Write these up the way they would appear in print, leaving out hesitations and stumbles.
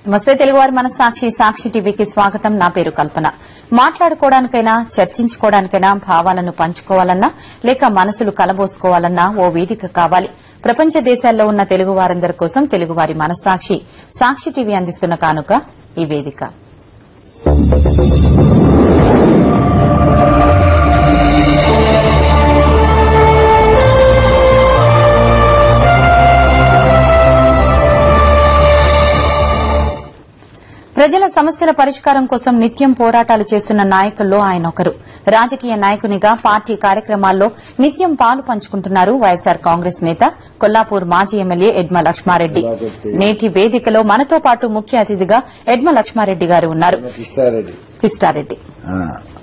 నమస్తే తెలుగువారి మనస్సాక్షి సాక్షి టీవీకి స్వాగతం. నా పేరు కల్పన. మాట్లాడుకోవడానికైనా చర్చించుకోవడానికైనా భావాలను పంచుకోవాలన్నా లేక మనసులు కలబోసుకోవాలన్నా ఓ వేదిక కావాలి. ప్రపంచ దేశాల్లో ఉన్న తెలుగు వారందరి కోసం తెలుగువారి మనస్సాక్షి సాక్షి టీవీ అందిస్తున్న కానుక ఈ వేదిక. ప్రజల సమస్యల పరిష్కారం కోసం నిత్యం పోరాటాలు చేస్తున్న నాయకుల్లో ఆయన ఒకరు. రాజకీయ నాయకునిగా పార్టీ కార్యక్రమాల్లో నిత్యం పాలు పంచుకుంటున్నారు వైఎస్సార్ కాంగ్రెస్ నేత కొల్లాపూర్ మాజీ ఎమ్మెల్యే ఎడ్మ లక్ష్మారెడ్డి. నేటి వేదికలో మనతో పాటు ముఖ్య అతిథిగా ఎడ్మ లక్ష్మారెడ్డి గారు ఉన్నారు.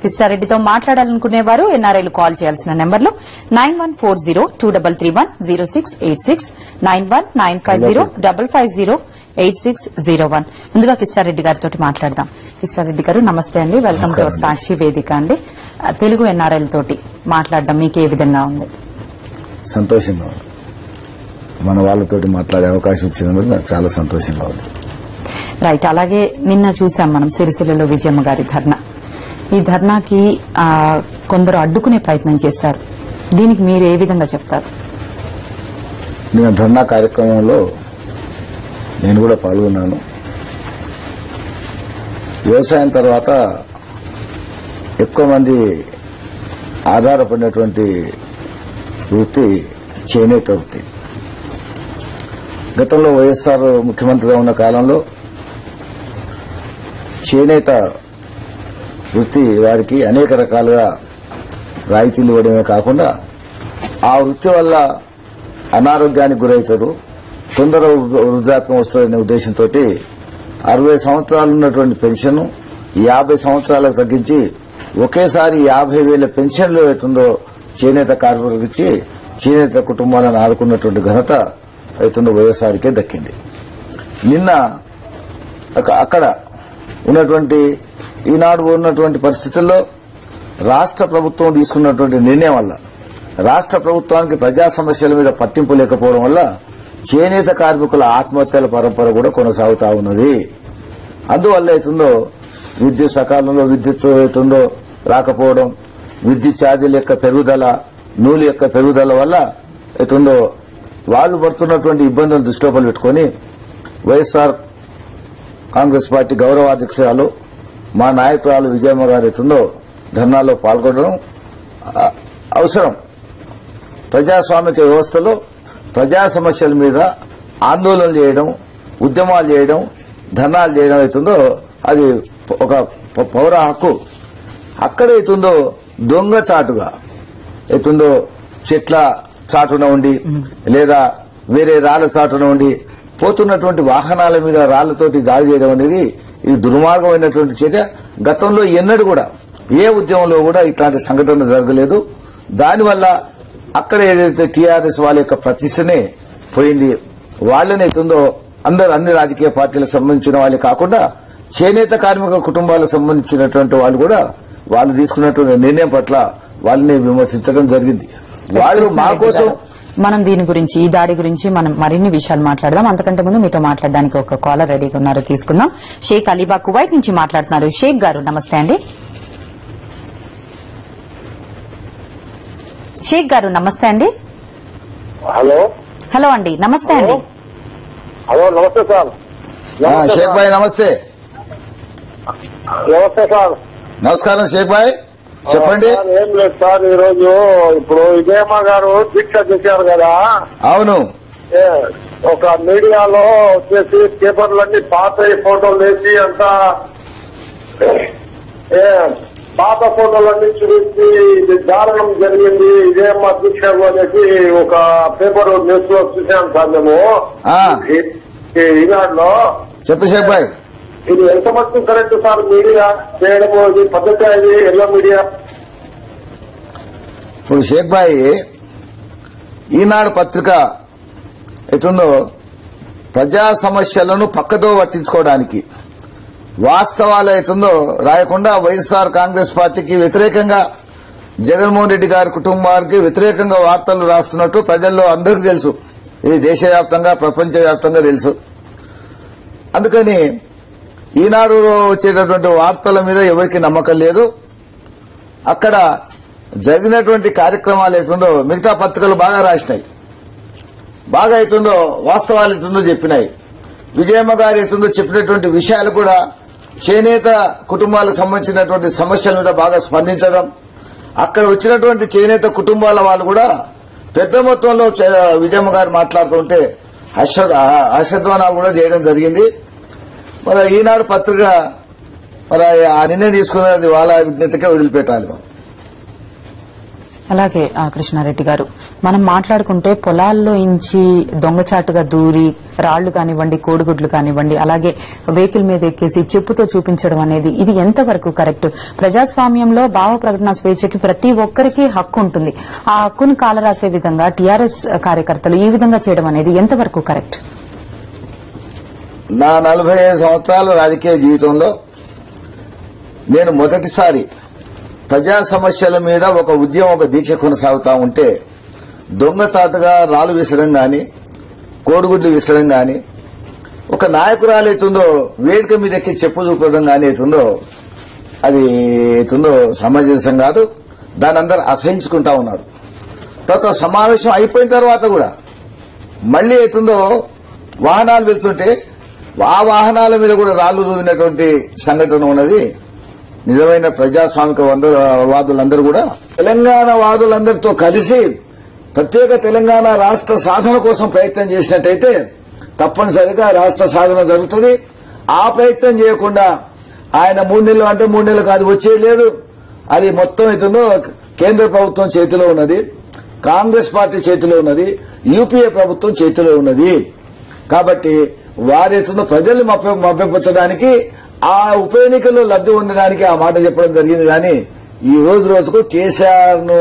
కిష్టారెడ్డితో మాట్లాడాలనుకునేవారు ఎన్ఆర్ఐలు కాల్ చేయాల్సిన నెంబర్లు 914023310686 919505508601. ముందుగా కిష్టారెడ్డి గారితో మాట్లాడదాం. కిష్టారెడ్డి గారు నమస్తే అండి, వెల్కమ్ టు అవర్ సాక్షి వేదిక అండి. తెలుగు ఎన్ఆర్ఐలతోటి మాట్లాడడం మీకు ఏ విధంగా ఉంది? సంతోషంగా ఉంది. మన వాళ్ళతోటి మాట్లాడే అవకాశం ఇచ్చినందుకు నాకు చాలా సంతోషంగా ఉంది. రైట్. అలాగే నిన్న చూసాం మనం సిరిసిల్లలో విజయమ్మ గారి ధర్నా. ఈ ధర్నాకి కొందరు అడ్డుకునే ప్రయత్నం చేశారు. దీనికి మీరు ఏ విధంగా చెప్తారు? నిన్న ధర్నా కార్యక్రమంలో నేను కూడా పాల్గొన్నాను. వ్యవసాయం తర్వాత ఎక్కువ మంది ఆధారపడినటువంటి వృత్తి చేనేత వృత్తి. గతంలో వైఎస్ఆర్ ముఖ్యమంత్రిగా ఉన్న కాలంలో చేనేత వృత్తి వారికి అనేక రకాలుగా రాయితీలు ఇవ్వడమే కాకుండా ఆ వృత్తి వల్ల అనారోగ్యానికి గురవుతారు, తొందర వృద్ధాప్యం వస్తుందనే ఉద్దేశంతో 60 సంవత్సరాలు ఉన్నటువంటి పెన్షన్ 50 సంవత్సరాలకు తగ్గించి ఒకేసారి 50,000 పెన్షన్లు అవుతుందో చేనేత కార్మికులకు ఇచ్చి చేనేత కుటుంబాలను ఆదుకున్నటువంటి ఘనత అవుతుందో వైఎస్ఆర్కే దక్కింది. నిన్న అక్కడ ఉన్నటువంటి ఈనాడు ఉన్నటువంటి పరిస్థితుల్లో రాష్ట్ర ప్రభుత్వం తీసుకున్నటువంటి నిర్ణయం వల్ల రాష్ట్ర ప్రభుత్వానికి ప్రజా సమస్యల మీద పట్టింపు లేకపోవడం వల్ల చేనేత కార్మికుల ఆత్మహత్యల పరంపర కూడా కొనసాగుతా ఉన్నది. అందువల్ల అవుతుందో విద్యుత్ సకాలంలో విద్యుత్ అవుతుందో రాకపోవడం, విద్యుత్ ఛార్జీల యొక్క పెరుగుదల, నూలు యొక్క పెరుగుదల వల్ల అవుతుందో వాళ్ళు పడుతున్నటువంటి ఇబ్బందులను దృష్టిలో పెట్టుకుని వైఎస్ఆర్ కాంగ్రెస్ పార్టీ గౌరవాధ్యక్షురాలు మా నాయకురాలు విజయమ్మ గారు అవుతుందో ధర్నాలో పాల్గొనడం అవసరం. ప్రజాస్వామిక వ్యవస్థలో ప్రజా సమస్యల మీద ఆందోళనలు చేయడం, ఉద్యమాలు చేయడం, ధర్నాలు చేయడం అవుతుందో అది ఒక పౌర హక్కు. అక్కడైతుందో దొంగచాటుగా అవుతుందో చెట్ల చాటున ఉండి లేదా వేరే రాళ్ల చాటున ఉండి పోతున్నటువంటి వాహనాల మీద రాళ్లతోటి దాడి చేయడం అనేది ఇది దుర్మార్గమైనటువంటి చర్య. గతంలో ఎన్నడూ కూడా ఏ ఉద్యమంలో కూడా ఇట్లాంటి సంఘటన జరగలేదు. దానివల్ల అక్కడ ఏదైతే టీఆర్ఎస్ వాళ్ళ యొక్క ప్రతిష్టనే పోయింది. వాళ్ళనైతుందో అన్ని రాజకీయ పార్టీలకు సంబంధించిన వాళ్ళే కాకుండా చేనేత కార్మిక కుటుంబాలకు సంబంధించినటువంటి వాళ్ళు కూడా వాళ్ళు తీసుకున్నటువంటి నిర్ణయం పట్ల వాళ్ళని విమర్శించడం జరిగింది. వాళ్ళు మా కోసం మనం దీని గురించి ఈ దాడి గురించి మనం మరిన్ని విషయాలు మాట్లాడదాం. అంతకంటే ముందు మీతో మాట్లాడడానికి ఒక కాలర్ రెడీగా ఉన్నారు, తీసుకుందాం. షేక్ అలీబా కువైట్ నుంచి మాట్లాడుతున్నారు. షేక్ గారు నమస్తే అండి. షేక్ గారు నమస్తే అండి. హలో అండి, నమస్తే అండి. హలో, నమస్తే సార్. షేక్ భాయ్ నమస్తే. నమస్తే సార్. నమస్కారం షేక్ భాయ్, చెప్పండి. ఏం లేదు సార్, ఈ రోజు ఇప్పుడు విజయమ్మ గారు దీక్ష చేశారు కదా. అవును. ఒక మీడియాలో వచ్చేసి పేపర్లన్నీ పాత ఫోటోలు వేసి అంతా పాత ఫోటోలన్నీ చూపించి ఇది దారుణం జరిగింది విజయమ్మ దీక్షలు అనేసి ఒక పేపర్ న్యూస్ లో చూసాం సార్ మేము ఈనాడులో. చెప్పు షేక్ భాయ్. ఇది ఎంత మటుకు కరెక్ట్ సార్ మీడియా చేయడము? ఇది పద్ధతి అది ఎలా మీడియా? ఇప్పుడు షేక్ భాయ్ ఈనాడు పత్రిక ఎటుందో ప్రజా సమస్యలను పక్కదో పట్టించుకోవడానికి వాస్తవాలు అవుతుందో రాయకుండా వైఎస్ఆర్ కాంగ్రెస్ పార్టీకి వ్యతిరేకంగా జగన్మోహన్ రెడ్డి గారి కుటుంబానికి వ్యతిరేకంగా వార్తలు రాస్తున్నట్టు ప్రజల్లో అందరికీ తెలుసు. ఇది దేశవ్యాప్తంగా ప్రపంచవ్యాప్తంగా తెలుసు. అందుకని ఈనాడులో వచ్చేటటువంటి వార్తల మీద ఎవరికి నమ్మకం లేదు. అక్కడ జరిగినటువంటి కార్యక్రమాలు అవుతుందో మిగతా పత్రికలు బాగా రాసినాయి, బాగా అవుతుందో వాస్తవాలు అవుతుందో చెప్పినాయి. విజయమ్మ గారు అవుతుందో చెప్పినటువంటి విషయాలు కూడా చేనేత కుటుంబాలకు సంబంధించినటువంటి సమస్యల మీద బాగా స్పందించడం, అక్కడ వచ్చినటువంటి చేనేత కుటుంబాల వాళ్ళు కూడా పెద్ద మొత్తంలో విజయమ్మ గారు మాట్లాడుతుంటే హర్షధ్వానాలు కూడా చేయడం జరిగింది. మరి ఈనాడు పత్రిక మరి ఆ నిర్ణయం తీసుకున్నది వాళ్ళ విజ్ఞతకే వదిలిపెట్టాలి. అలాగే కృష్ణారెడ్డి గారు, మనం మాట్లాడుకుంటే పొలాల్లో ఇంచి దొంగచాటుగా దూరి రాళ్లు కానివ్వండి, కోడిగుడ్లు కానివ్వండి, అలాగే వెహికల్ మీద ఎక్కేసి చెప్పుతో చూపించడం అనేది ఇది ఎంతవరకు కరెక్ట్? ప్రజాస్వామ్యంలో భావ ప్రకటన స్వేచ్ఛకి ప్రతి ఒక్కరికి హక్కు ఉంటుంది. ఆ హక్కును కాలరాసే విధంగా టీఆర్ఎస్ కార్యకర్తలు ఈ విధంగా చేయడం అనేది ఎంతవరకు కరెక్ట్? నా 45 సంవత్సరాల రాజకీయ జీవితంలో నేను మొదటిసారి ప్రజా సమస్యల మీద ఒక ఉద్యమం, ఒక దీక్ష కొనసాగుతా ఉంటే దొంగచాటుగా రాళ్లు విసరడం గాని, కోడిగుడ్లు విసరడం గాని, ఒక నాయకురాలు అవుతుందో వేదిక మీద ఎక్కి చెప్పు చూపడం గాని అవుతుందో అది అవుతుందో సమంజసం కాదు. దాని అందరూ అసహించుకుంటా ఉన్నారు. తర్వాత సమావేశం అయిపోయిన తర్వాత కూడా మళ్లీ అవుతుందో వాహనాలు వెళ్తుంటే ఆ వాహనాల మీద కూడా రాళ్లు రువినటువంటి సంఘటన ఉన్నది. నిజమైన ప్రజాస్వామిక వాదులందరూ కూడా తెలంగాణ వాదులందరితో కలిసి ప్రత్యేక తెలంగాణ రాష్ట్ర సాధన కోసం ప్రయత్నం చేసినట్టయితే తప్పనిసరిగా రాష్ట్ర సాధన జరుగుతుంది. ఆ ప్రయత్నం చేయకుండా ఆయన 3 నెలలు అంటే 3 నెలలు కాదు, వచ్చేది లేదు. అది మొత్తం అవుతుందో కేంద్ర ప్రభుత్వం చేతిలో ఉన్నది, కాంగ్రెస్ పార్టీ చేతిలో ఉన్నది, యూపీఏ ప్రభుత్వం చేతిలో ఉన్నది. కాబట్టి వారేతుందో ప్రజల్ని మభ్యపెట్టడానికి, ఆ ఉప ఎన్నికల్లో లబ్ది పొందడానికి ఆ మాట చెప్పడం జరిగింది. కానీ ఈ రోజుకు కేసీఆర్ ను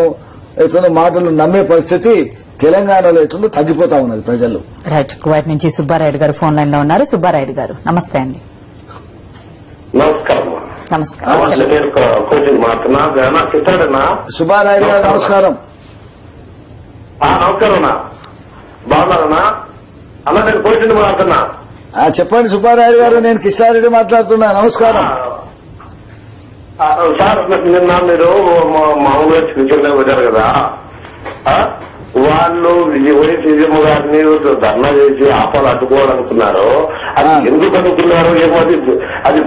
అవుతున్న మాటలు నమ్మే పరిస్థితి తెలంగాణలో అవుతుందో తగ్గిపోతా ఉన్నది ప్రజలు. రైట్. కువైట్ నుంచి సుబ్బారాయుడు గారు ఫోన్ లైన్ లో ఉన్నారు. సుబ్బారాయుడు గారు నమస్తే అండి. నమస్కారం. నమస్కారం. సుబ్బారాయుడు గారు నమస్కారం. నమస్కారం. బాగున్నారన్నా? అలా నేను కోచింగ్ మాట్లాడుతున్నా. చెప్పండి సుబ్బారాయుడు గారు, నేను కిష్టారెడ్డి మాట్లాడుతున్నా. నమస్కారం సార్. నిన్న మీరు మామూలుగా చిన్న వచ్చారు కదా, వాళ్ళు వైఎస్ విజయమ్మ గారిని ధర్నా చేసి ఆపాలు అడ్డుకోవాలనుకున్నారు. అది ఎందుకు అనుకున్నారు ఏమో అది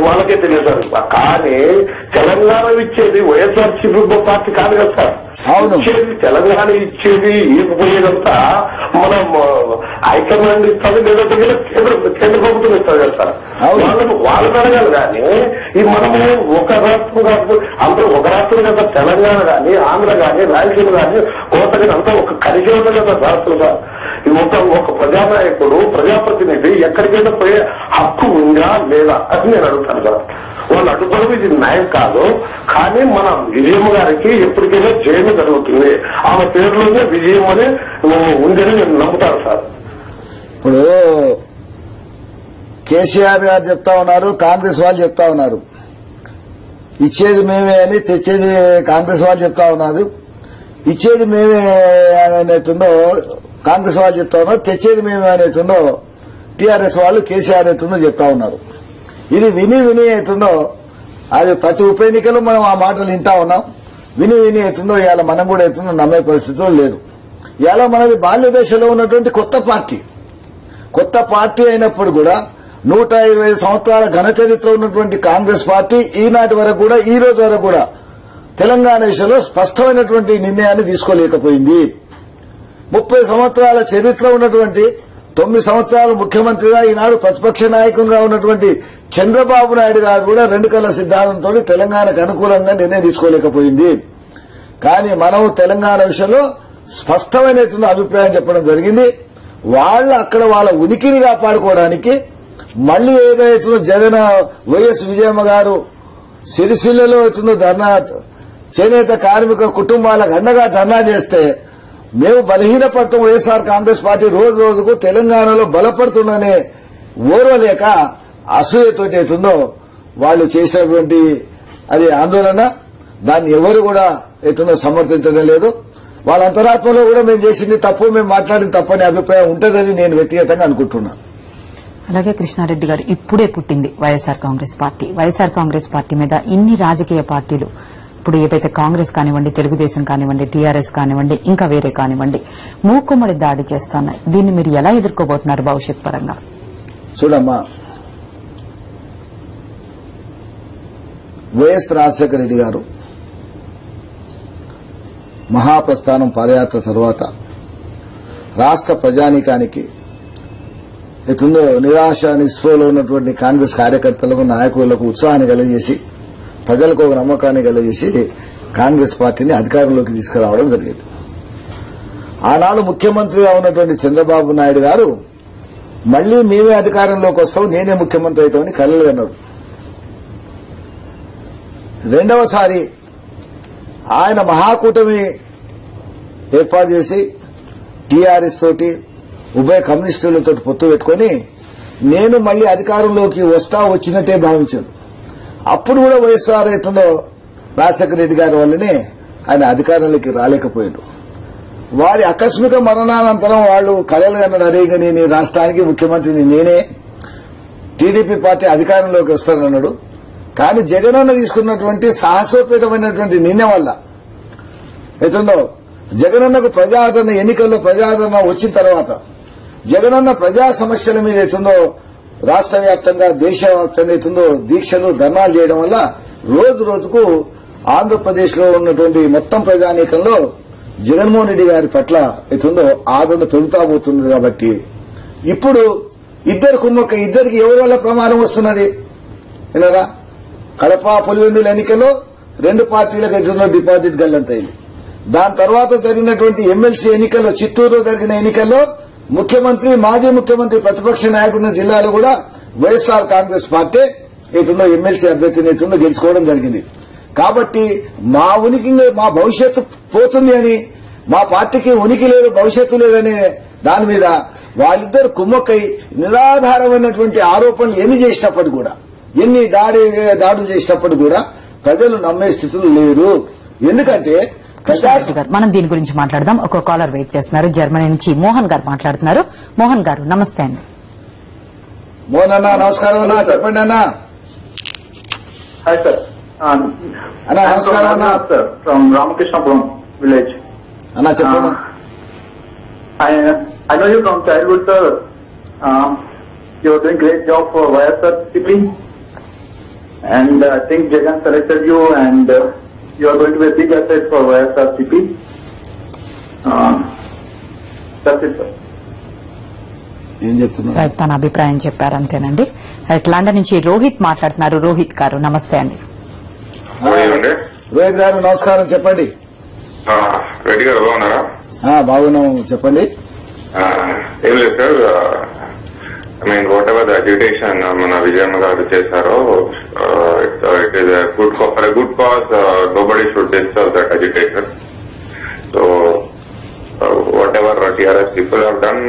వాళ్ళకే తెలియదు. కానీ తెలంగాణ ఇచ్చేది వైఎస్ఆర్సీపీ పార్టీ కాదు కదా సార్. ఇచ్చేది తెలంగాణ ఇచ్చేది ఇవ్వకపోయేదంతా మనం హైకమాండ్ ఇస్తుంది, లేదంటే కేంద్ర ప్రభుత్వం ఇస్తుంది కదా సార్. వాళ్ళని అడగాలి. కానీ ఈ మనము ఒక రాష్ట్రం కాదు, అందరూ ఒక రాష్ట్రం కదా. తెలంగాణ కానీ, ఆంధ్ర కానీ, రాయలసీమ కానీ, కోతగా అంతా ఒక కలిగి ఉంటుంది కదా రాష్ట్రంగా. ఒక ప్రజానాయకుడు, ప్రజాప్రతినిధి ఎక్కడికైనా పోయే హక్కు ఉందా లేదా అని నేను అడుగుతాను కదా. వాళ్ళు అడ్డుకోవడం ఇది న్యాయం కాదు. కానీ మన విజయమ్మ గారికి ఎప్పటికైనా జైలు జరుగుతుంది. ఆమె పేరులోనే విజయం అని ఉందని నేను నమ్ముతాను సార్. ఇప్పుడు కేసీఆర్ గారు చెప్తా ఉన్నారు, కాంగ్రెస్ వాళ్ళు చెప్తా ఉన్నారు. ఇచ్చేది మేమే అని, తెచ్చేది కాంగ్రెస్ వాళ్ళు చెప్తా ఉన్నారు. ఇచ్చేది మేమే అనేతుందో కాంగ్రెస్ వాళ్ళు చెప్తా ఉన్నారు, తెచ్చేది మేమే అనేతుందో టీఆర్ఎస్ వాళ్ళు కేసీఆర్ అవుతుందో చెప్తా ఉన్నారు. ఇది విని అవుతుందో అది ప్రతి ఉప ఎన్నికలు మనం ఆ మాటలు వింటా ఉన్నాం. విని అవుతుందో ఇవాళ మనం కూడా అవుతుందో నమ్మే పరిస్థితుల్లో లేదు. ఇవాళ మనది బాల్య దశలో ఉన్నటువంటి కొత్త పార్టీ అయినప్పుడు కూడా 125 సంవత్సరాల ఘన చరిత్ర ఉన్నటువంటి కాంగ్రెస్ పార్టీ ఈనాటి వరకు కూడా, ఈ రోజు వరకు కూడా తెలంగాణ విషయంలో స్పష్టమైనటువంటి నిర్ణయాన్ని తీసుకోలేకపోయింది. 30 సంవత్సరాల చరిత్ర ఉన్నటువంటి, 9 సంవత్సరాలు ముఖ్యమంత్రిగా, ఈనాడు ప్రతిపక్ష నాయకునిగా ఉన్నటువంటి చంద్రబాబు నాయుడు గారు కూడా 2 కళ్ల సిద్ధాంతంతో తెలంగాణకు అనుకూలంగా నిర్ణయం తీసుకోలేకపోయింది. కానీ మనం తెలంగాణ విషయంలో స్పష్టమైన అభిప్రాయం చెప్పడం జరిగింది. వాళ్ళు అక్కడ వాళ్ళ ఉనికిని కాపాడుకోవడానికి మళ్లీ ఏదైతుందో జగన్ వైఎస్ విజయమ్మ గారు సిరిసిల్లలో అవుతుందో ధర్నా, చేనేత కార్మిక కుటుంబాలకు అండగా ధర్నా చేస్తే మేము బలహీనపడతాం, వైఎస్ఆర్ కాంగ్రెస్ పార్టీ రోజు రోజుకు తెలంగాణలో బలపడుతుందనే ఓర్వలేక అసూయతోటి అవుతుందో వాళ్ళు చేసినటువంటి అది ఆందోళన, దాన్ని ఎవరు కూడా అవుతుందో సమర్థించడం లేదు. వాళ్ళ అంతరాత్మలో కూడా మేము చేసింది తప్పు, మేము మాట్లాడిన తప్పు అనే అభిప్రాయం ఉంటుందని నేను వ్యక్తిగతంగా అనుకుంటున్నాను. అలాగే కృష్ణారెడ్డి గారు, ఇప్పుడే పుట్టింది వైఎస్ఆర్ కాంగ్రెస్ పార్టీ. వైఎస్ఆర్ కాంగ్రెస్ పార్టీ మీద ఇన్ని రాజకీయ పార్టీలు, ఇప్పుడు ఏవైతే కాంగ్రెస్ కానివ్వండి, తెలుగుదేశం కానివ్వండి, టీఆర్ఎస్ కానివ్వండి, ఇంకా వేరే కానివ్వండి, మూకుమ్మడి దాడి చేస్తున్నాయి. దీన్ని మీరు ఎలా ఎదుర్కోబోతున్నారు భవిష్యత్ పరంగా? చూడమ్మా, వైఎస్ రాజశేఖర రెడ్డి గారు మహాప్రస్థానం పాదయాత్ర తర్వాత రాష్ట్ర ప్రజానీకానికి ఎటుందో నిరాశ నిస్పృహలో ఉన్నటువంటి కాంగ్రెస్ కార్యకర్తలకు, నాయకులకు ఉత్సాహాన్ని కలిగజేసి, ప్రజలకు ఒక నమ్మకాన్ని కలిగజేసి కాంగ్రెస్ పార్టీని అధికారంలోకి తీసుకురావడం జరిగింది. ఆనాడు ముఖ్యమంత్రిగా ఉన్నటువంటి చంద్రబాబు నాయుడు గారు మళ్లీ మేమే అధికారంలోకి వస్తాం, నేనే ముఖ్యమంత్రి అవుతామని కలలు అన్నాడు. రెండవసారి ఆయన మహాకూటమి ఏర్పాటు చేసి టీఆర్ఎస్ తోటి, ఉభయ కమ్యూనిస్టులతో పొత్తు పెట్టుకుని నేను మళ్లీ అధికారంలోకి వచ్చినట్టే భావించాను. అప్పుడు కూడా వైఎస్ఆర్ రైతులో రాజశేఖర రెడ్డి గారి వల్లనే ఆయన అధికారంలోకి రాలేకపోయాడు. వారి ఆకస్మిక మరణానంతరం వాళ్ళు కలలు అన్నాడు, అరే నేను రాష్ట్రానికి ముఖ్యమంత్రిని, నేనే టీడీపీ పార్టీ అధికారంలోకి వస్తానన్నాడు. కానీ జగనన్న తీసుకున్నటువంటి సాహసోపేతమైనటువంటి నిర్ణయం వల్ల ఏతుందో జగనన్నకు ప్రజాదరణ, ఎన్నికల్లో ప్రజాదరణ వచ్చిన తర్వాత జగనన్న ప్రజా సమస్యల మీద ఏతుందో రాష్ట్ర వ్యాప్తంగా, దేశవ్యాప్తంగా ఏతుందో దీక్షలు, ధర్నాలు చేయడం వల్ల రోజు రోజుకు ఆంధ్రప్రదేశ్ లో ఉన్నటువంటి మొత్తం ప్రజానీకంలో జగన్మోహన్ రెడ్డి గారి పట్ల ఏతుందో ఆదరణ పెరుగుతా పోతుంది. కాబట్టి ఇప్పుడు ఇద్దరికి ఎవరి వల్ల ప్రమాదం వస్తున్నది వినరా? కడప, పులివెందుల ఎన్నికల్లో 2 పార్టీలకు ఎదురున్న డిపాజిట్ గల్లంతైంది. దాని తర్వాత జరిగినటువంటి ఎమ్మెల్సీ ఎన్నికల్లో, చిత్తూరులో జరిగిన ఎన్నికల్లో ముఖ్యమంత్రి, మాజీ ముఖ్యమంత్రి, ప్రతిపక్ష నాయకుడున్న జిల్లాలో కూడా వైఎస్ఆర్ కాంగ్రెస్ పార్టీ ఏతుందో ఎమ్మెల్సీ అభ్యర్థిని ఏతుందో గెలుచుకోవడం జరిగింది. కాబట్టి మా ఉనికి, మా భవిష్యత్తు పోతుంది అని, మా పార్టీకి ఉనికి లేదు, భవిష్యత్తు లేదనే దాని మీద వాళ్ళిద్దరు కుమ్మక్కై నిరాధారమైనటువంటి ఆరోపణలు ఎన్ని చేసినప్పటికీ కూడా, ఎన్ని దాడులు చేసినప్పుడు కూడా ప్రజలు నమ్మే స్థితులు లేరు. ఎందుకంటే మనం దీని గురించి మాట్లాడదాం. ఒక కాలర్ వెయిట్ చేస్తున్నారు, జర్మనీ నుంచి మోహన్ గారు మాట్లాడుతున్నారు. మోహన్ గారు నమస్తే అండి. మోహన్ అన్న నమస్కారం అన్న, చెప్పండి అన్న. Hi sir. అన్న నమస్కారం అన్న. Sir from Ramakrishnapuram village. అన్న చెప్పండి. I know you from childhood, sir. You're doing great job for YSRCP, and I think Jagan selected you, and you are going to be a big asset for YSRCP. That's it, sir. ఏం చెప్తున్నారు? తన అభిప్రాయం చెప్పారు, అంతేనండి. London నుంచి రోహిత్ మాట్లాడుతున్నారు. రోహిత్ గారు నమస్తే అండి. రోహిత్ గారు నమస్కారం, చెప్పండి. రెడ్డి గారు బాగున్నారా? బాగున్నాం, చెప్పండి. ఏం లేదు sir, what ever the agitation మన విజయమ్మ గారు చేశారో, it is for a good cause. Nobody should disturb that agitation. So what ever TRS people have done,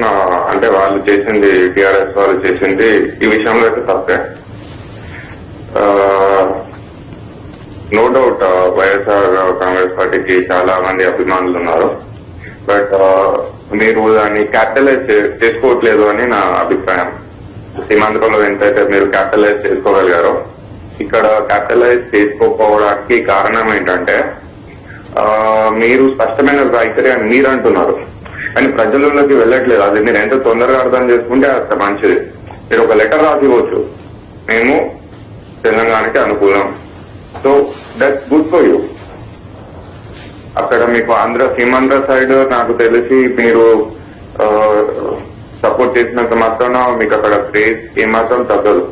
అంటే వాళ్ళు చేసింది, టీఆర్ఎస్ వాళ్ళు చేసింది ఈ విషయంలో అయితే తప్పే. నో డౌట్ వైఎస్ఆర్ కాంగ్రెస్ పార్టీకి చాలా మంది అభిమానులు ఉన్నారు. బట్ మీరు దాన్ని క్యాపిటలైజ్ చేసుకోవట్లేదు అని నా అభిప్రాయం. సీమాంధ్రలో ఎంతైతే మీరు క్యాపిటలైజ్ చేసుకోగలిగారో, ఇక్కడ క్యాపిటలైజ్ చేసుకోకపోవడానికి కారణం ఏంటంటే, మీరు స్పష్టమైన వైఖరి అని మీరు అంటున్నారు, కానీ ప్రజలలోకి వెళ్ళట్లేదు. అది మీరు ఎంత తొందరగా అర్థం చేసుకుంటే అంత మంచిది. మీరు ఒక లెటర్ రాసివ్వచ్చు, మేము తెలంగాణకి అనుకూలం, so that's good for you. అక్కడ మీకు సీమాంధ్ర సైడ్ నాకు తెలిసి మీరు సపోర్ట్ చేసినంత మాత్రాన మీకు అక్కడ క్రేజ్ ఏమాత్రం తగ్గదు,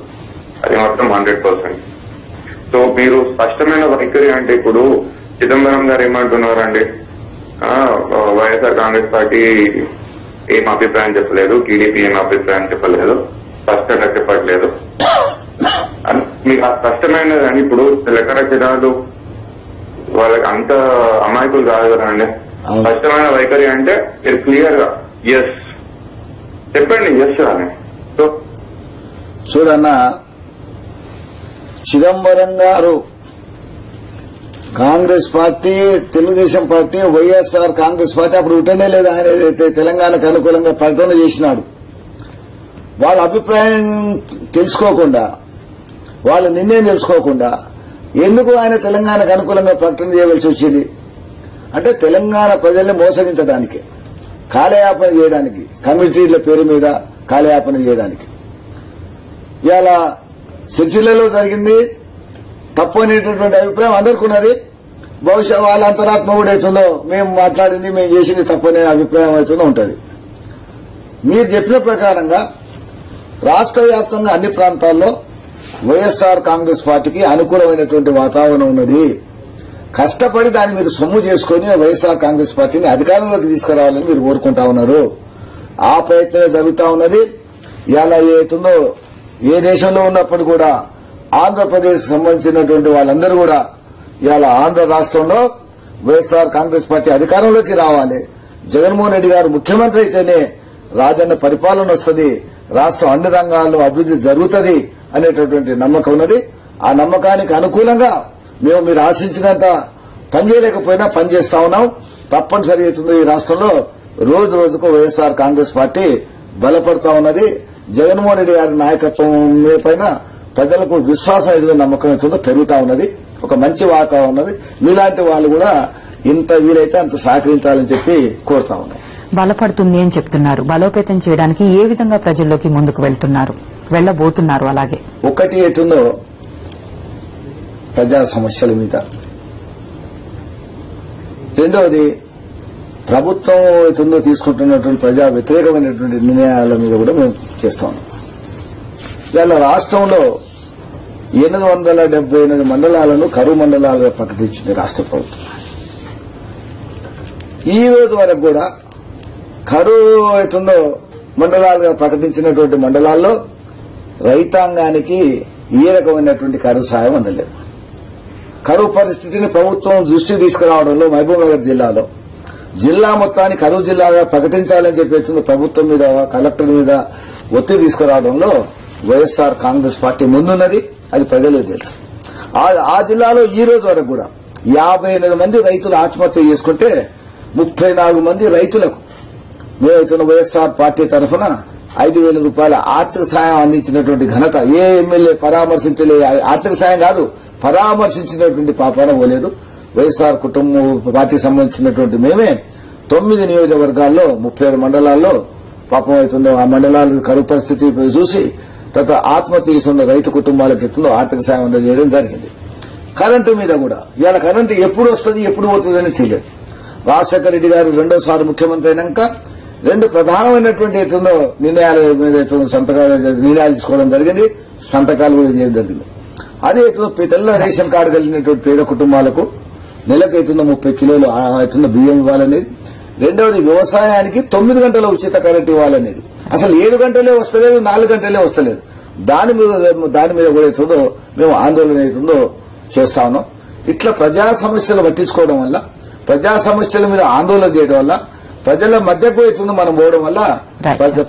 అది మాత్రం 100%. సో మీరు స్పష్టమైన వైఖరి అంటే, ఇప్పుడు చిదంబరం గారు ఏమంటున్నారండి, వైఎస్ఆర్ కాంగ్రెస్ పార్టీ ఏం అభిప్రాయం చెప్పలేదు, టీడీపీ ఏం అభిప్రాయం చెప్పలేదు, స్పష్టంగా చెప్పట్లేదు. మీకు ఆ స్పష్టమైనది అని ఇప్పుడు లెక్కర చిరాలు వాళ్ళకి అంత అమాయకులు కాదు కదా అండి. స్పష్టమైన వైఖరి అంటే మీరు క్లియర్ గా ఎస్ చెప్పండి, ఎస్ అని. సో చూడన్నా, చిదంబరం గారు Congress party, Telugu Desam party, YSR Congress party అప్పుడు ఉటనే లేదు. ఆయన ఏదైతే తెలంగాణకు అనుకూలంగా ప్రకటన చేసినాడు, వాళ్ళ అభిప్రాయం తెలుసుకోకుండా, వాళ్ళ నిర్ణయం తెలుసుకోకుండా ఎందుకు ఆయన తెలంగాణకు అనుకూలంగా ప్రకటన చేయవలసి వచ్చింది? అంటే తెలంగాణ ప్రజల్ని మోసగించడానికి, కాలయాపన చేయడానికి, కమిటీల పేరు మీద కాలయాపన చేయడానికి. ఇవాళ సిరిసిల్లలో జరిగింది తప్పు అనేటటువంటి అభిప్రాయం అందరికీ ఉన్నది. బహుశా వాళ్ళ అంతరాత్మ కూడా అవుతుందో మేము మాట్లాడింది మేము చేసింది తప్పు అనే అభిప్రాయం అవుతుందో ఉంటుంది. మీరు చెప్పిన ప్రకారంగా రాష్ట్ర వ్యాప్తంగా అన్ని ప్రాంతాల్లో వైఎస్ఆర్ కాంగ్రెస్ పార్టీకి అనుకూలమైనటువంటి వాతావరణం ఉన్నది. కష్టపడి దాన్ని మీరు సొమ్ము చేసుకుని వైఎస్ఆర్ కాంగ్రెస్ పార్టీని అధికారంలోకి తీసుకురావాలని మీరు కోరుకుంటా ఉన్నారు. ఆ ప్రయత్నమే జరుగుతా ఉన్నది. ఇలా ఏతుందో ఏ దేశంలో ఉన్నప్పుడు కూడా ఆంధ్రప్రదేశ్ సంబంధించినటువంటి వాళ్ళందరూ కూడా ఇవాళ ఆంధ్ర రాష్ట్రంలో వైఎస్ఆర్ కాంగ్రెస్ పార్టీ అధికారంలోకి రావాలి, జగన్మోహన్ రెడ్డి గారు ముఖ్యమంత్రి అయితేనే రాజన్న పరిపాలన వస్తుంది, రాష్ట్రం అన్ని రంగాల్లో అభివృద్ది జరుగుతుంది అనేటటువంటి నమ్మకం ఉన్నది. ఆ నమ్మకానికి అనుకూలంగా మేము మీరు ఆశించినంత పనిచేయలేకపోయినా పనిచేస్తా ఉన్నాం. తప్పనిసరి అవుతుంది ఈ రాష్ట్రంలో రోజు రోజుకు వైఎస్ఆర్ కాంగ్రెస్ పార్టీ బలపడుతా ఉన్నది. జగన్మోహన్ రెడ్డి గారి నాయకత్వం పైన ప్రజలకు విశ్వాసం ఎదుగు నమ్మకం అవుతుందో పెరుగుతా ఉన్నది. ఒక మంచి వాతావరణం ఉన్నది. మీలాంటి వాళ్ళు కూడా ఇంత వీలైతే అంత సహకరించాలని చెప్పి కోరుతా ఉన్నాం. బలపడుతుంది అని చెప్తున్నారు. బలోపేతం చేయడానికి ఏ విధంగా ప్రజల్లోకి ముందుకు వెళ్లబోతున్నారు? అలాగే ఒకటి అవుతుందో ప్రజా సమస్యల మీద, రెండవది ప్రభుత్వం అవుతుందో తీసుకుంటున్నటువంటి ప్రజా వ్యతిరేకమైనటువంటి నిర్ణయాల మీద కూడా మేము చేస్తా ఉన్నాం. ఇవాళ రాష్ట్రంలో 878 మండలాలను కరువు మండలాలుగా ప్రకటించింది రాష్ట్ర ప్రభుత్వం. ఈ రోజు వరకు కూడా కరువు అవుతుందో మండలాలుగా ప్రకటించినటువంటి మండలాల్లో రైతాంగానికి ఏ రకమైనటువంటి కరువు సాయం అందలేదు. కరువు పరిస్థితిని ప్రభుత్వం దృష్టికి తీసుకురావడంలో మహబూబ్నగర్ జిల్లాలో జిల్లా మొత్తాన్ని కరువు జిల్లాగా ప్రకటించాలని చెప్పి ప్రభుత్వం మీద కలెక్టర్ మీద ఒత్తిడి తీసుకురావడంలో వైఎస్ఆర్ కాంగ్రెస్ పార్టీ ముందున్నది. అది ప్రజలకు తెలుసు. ఆ జిల్లాలో ఈ రోజు వరకు కూడా 58 మంది రైతులు ఆత్మహత్య చేసుకుంటే 34 మంది రైతులకు మేమైతున్న వైఎస్ఆర్ పార్టీ తరఫున 5,000 రూపాయల ఆర్థిక సాయం అందించినటువంటి ఘనత ఏ ఎమ్మెల్యే పరామర్శించలే. ఆర్థిక సాయం కాదు, పరామర్శించినటువంటి పాపాన పోలేదు. వైఎస్ఆర్ కుటుంబ పార్టీకి సంబంధించినటువంటి మేమే 9 నియోజకవర్గాల్లో 37 మండలాల్లో పాపం అవుతుందో ఆ మండలాల కరువు పరిస్థితి చూసి తర్వాత ఆత్మహత్య చేస్తున్న రైతు కుటుంబాలకు ఎత్తుందో ఆర్థిక సాయం అందజేయడం జరిగింది. కరెంటు మీద కూడా ఇవాళ కరెంటు ఎప్పుడు వస్తుంది ఎప్పుడు పోతుందని తెలియదు. రాజశేఖర రెడ్డి గారు రెండోసారి ముఖ్యమంత్రి అయినాక 2 ప్రధానమైనటువంటి ఎత్తుందో నిర్ణయాల మీద నిర్ణయాలు తీసుకోవడం జరిగింది, సంతకాలు కూడా చేయడం జరిగింది. అదే తెల్ల రేషన్ కార్డు కలిగినటువంటి పేద కుటుంబాలకు నెలకైతున్న 30 కిలోలు అవుతున్న బియ్యం ఇవ్వాలనేది. రెండవది వ్యవసాయానికి 9 గంటల ఉచిత కరెంట్ ఇవ్వాలనేది. అసలు 7 గంటలే వస్తలేదు, 4 గంటలే వస్తలేదు. దాని మీద కూడా అవుతుందో మేము ఆందోళన అవుతుందో చేస్తా ఉన్నాం. ఇట్లా ప్రజా సమస్యలు పట్టించుకోవడం వల్ల, ప్రజా సమస్యల మీద ఆందోళన చేయడం వల్ల, ప్రజల మధ్యకు అవుతుందో మనం పోవడం వల్ల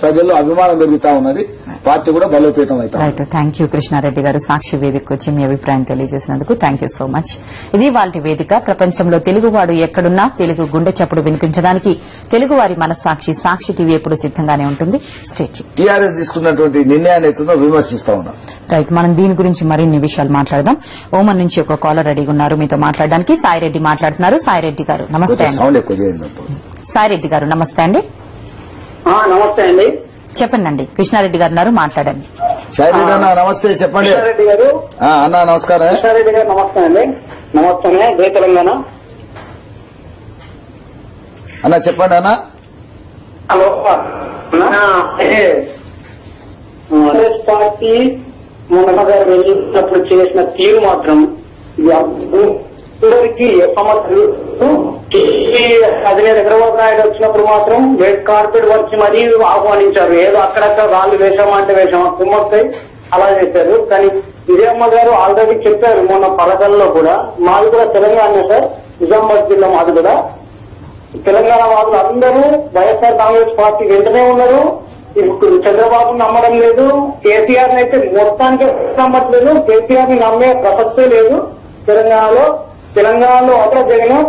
ప్రజల్లో అభిమానం పెరుగుతా ఉన్నది. పార్టీ కూడా బలోపేతం అవుతాం. థ్యాంక్ యూ కృష్ణారెడ్డి గారు. సాక్షి వేదికకు వచ్చి మీ అభిప్రాయం తెలియజేసినందుకు థ్యాంక్ యూ సో మచ్. ఇది వాటి వేదిక. ప్రపంచంలో తెలుగువాడు ఎక్కడున్నా తెలుగు గుండె చప్పుడు వినిపించడానికి తెలుగువారి మనస్సాక్షి సాక్షి టీవీ ఎప్పుడు సిద్దంగానే ఉంటుంది. స్టేట్ టీఆర్ఎస్ తీసుకున్నటువంటి నిర్ణయాన్ని అవుతుందో విమర్శిస్తా ఉన్నాం. రైట్, మనం దీని గురించి మరిన్ని విషయాలు మాట్లాడదాం. ఓమన్ నుంచి ఒక కాలర్ రెడీగా ఉన్నారు మీతో మాట్లాడడానికి. సాయిరెడ్డి మాట్లాడుతున్నారు. సాయిరెడ్డి గారు నమస్తే అండి. సాయిరెడ్డి గారు నమస్తే అండి. నమస్తే అండి. చెప్పండి. కృష్ణారెడ్డి గారు ఉన్నారు, మాట్లాడండి. సాయిరెడ్డి అన్న నమస్తే, చెప్పండి. కృష్ణారెడ్డి గారు అన్న నమస్కారం. కృష్ణారెడ్డి గారు నమస్తే అండి. నమస్తే జై తెలంగాణ. అన్న చెప్పండి అన్న. హలో, కాంగ్రెస్ పార్టీ మొన్న గారు వెళ్ళినప్పుడు చేసిన తీరు మాత్రం అందరికీ సమస్యలు. అధినేత చంద్రబాబు నాయుడు వచ్చినప్పుడు మాత్రం రెడ్ కార్పెట్ వచ్చి మరీ ఆహ్వానించారు. ఏదో అక్కడక్కడ రాళ్ళు వేసామంటే వేసామా కుమ్మక్కై అలా చేశారు. కానీ విజయమ్మ గారు ఆల్రెడీ చెప్పారు మొన్న పథకంలో కూడా, మాది కూడా తెలంగాణ సార్, నిజామాబాద్ జిల్లా మాది కూడా. తెలంగాణ వాళ్ళు అందరూ వైఎస్ఆర్ కాంగ్రెస్ పార్టీ వెంటనే ఉన్నారు. ఇప్పుడు చంద్రబాబు నమ్మడం లేదు, కేసీఆర్ ని అయితే మొత్తానికి నమ్మట్లేదు. కేసీఆర్ ని నమ్మే ప్రసక్తే లేదు. తెలంగాణలో అక్కడ జగన్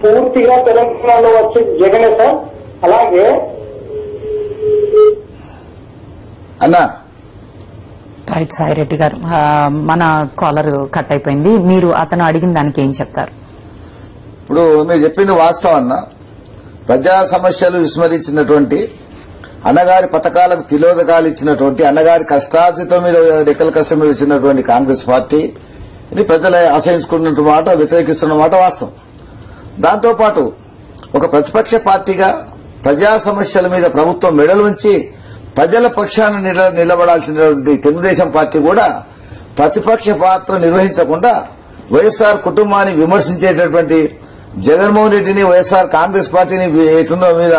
పూర్తిగా తెలంగాణలో వచ్చే జగనే సార్. అలాగే అన్నా రైట్ సాయిరెడ్డి గారు, మన కాలర్ కట్ అయిపోయింది. మీరు అతను అడిగిన దానికి ఏం చెప్తారు? ఇప్పుడు మీరు చెప్పింది వాస్తవం అన్న. ప్రజా సమస్యలు విస్మరించినటువంటి, అన్నగారి పథకాలకు తిలోదకాలు ఇచ్చినటువంటి, అన్నగారి కష్టార్జితం మీద రెక్కల కష్టం మీద ఇచ్చినటువంటి కాంగ్రెస్ పార్టీ ఇది ప్రజలు ఆశయించుకున్న మాట, వ్యతిరేకిస్తున్న మాట వాస్తవం. దాంతోపాటు ఒక ప్రతిపక్ష పార్టీగా ప్రజా సమస్యల మీద ప్రభుత్వం మెడలు ఉంచి ప్రజల పక్షాన నిలబడాల్సినటువంటి తెలుగుదేశం పార్టీ కూడా ప్రతిపక్ష పాత్ర నిర్వహించకుండా వైఎస్ఆర్ కుటుంబాన్ని విమర్శించేటటువంటి జగన్మోహన్ రెడ్డిని, వైఎస్ఆర్ కాంగ్రెస్ పార్టీని మీద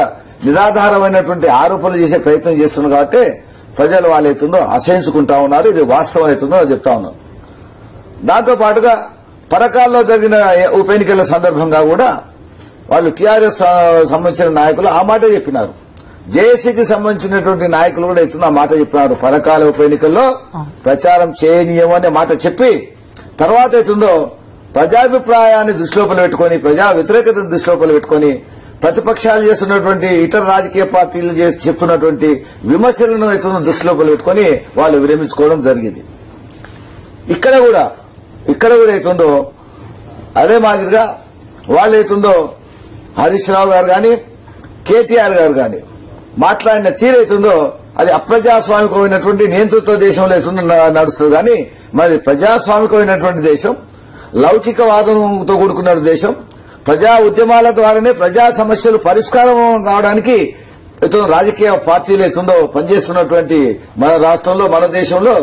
నిరాధారమైనటువంటి ఆరోపణలు చేసే ప్రయత్నం చేస్తున్నారు. కాబట్టి ప్రజలు వాళ్ళైతుందో అసహించుకుంటా ఉన్నారు. ఇది వాస్తవం అవుతుందో చెప్తా ఉన్నారు. దాంతో పాటుగా పరకాల్లో జరిగిన ఉప ఎన్నికల సందర్భంగా కూడా వాళ్ళు టీఆర్ఎస్ సంబంధించిన నాయకులు ఆ మాట చెప్పినారు. జేఏసీకి సంబంధించినటువంటి నాయకులు కూడా అవుతుందో ఆ మాట చెప్పినారు. పరకాల ఉప ఎన్నికల్లో ప్రచారం చేయనీయమనే మాట చెప్పి తర్వాత అవుతుందో ప్రజాభిప్రాయాన్ని దృష్టిలోపల పెట్టుకుని, ప్రజా వ్యతిరేకతను దృష్టిలోపల పెట్టుకుని ప్రతిపక్షాలు చేస్తున్నటువంటి ఇతర రాజకీయ పార్టీలు చెప్తున్నటువంటి విమర్శలను అవుతుందో దృష్టిలోపల పెట్టుకుని వాళ్ళు విరమించుకోవడం జరిగింది. ఇక్కడ కూడా అవుతుందో అదే మాదిరిగా వాళ్ళు అవుతుందో హరీష్ రావు గారు గాని, కేటీఆర్ గారు గాని మాట్లాడిన తీరైతుందో అది అప్రజాస్వామికమైనటువంటి నియంతృత్వ దేశంలో అవుతుందో నడుస్తుంది. కానీ మరి ప్రజాస్వామికమైనటువంటి దేశం, లౌకికవాదంతో కూడుకున్న దేశం, ప్రజా ఉద్యమాల ద్వారానే ప్రజా సమస్యలు పరిష్కారం కావడానికి రాజకీయ పార్టీలు అవుతుందో పనిచేస్తున్నటువంటి మన రాష్ట్రంలో, మన దేశంలో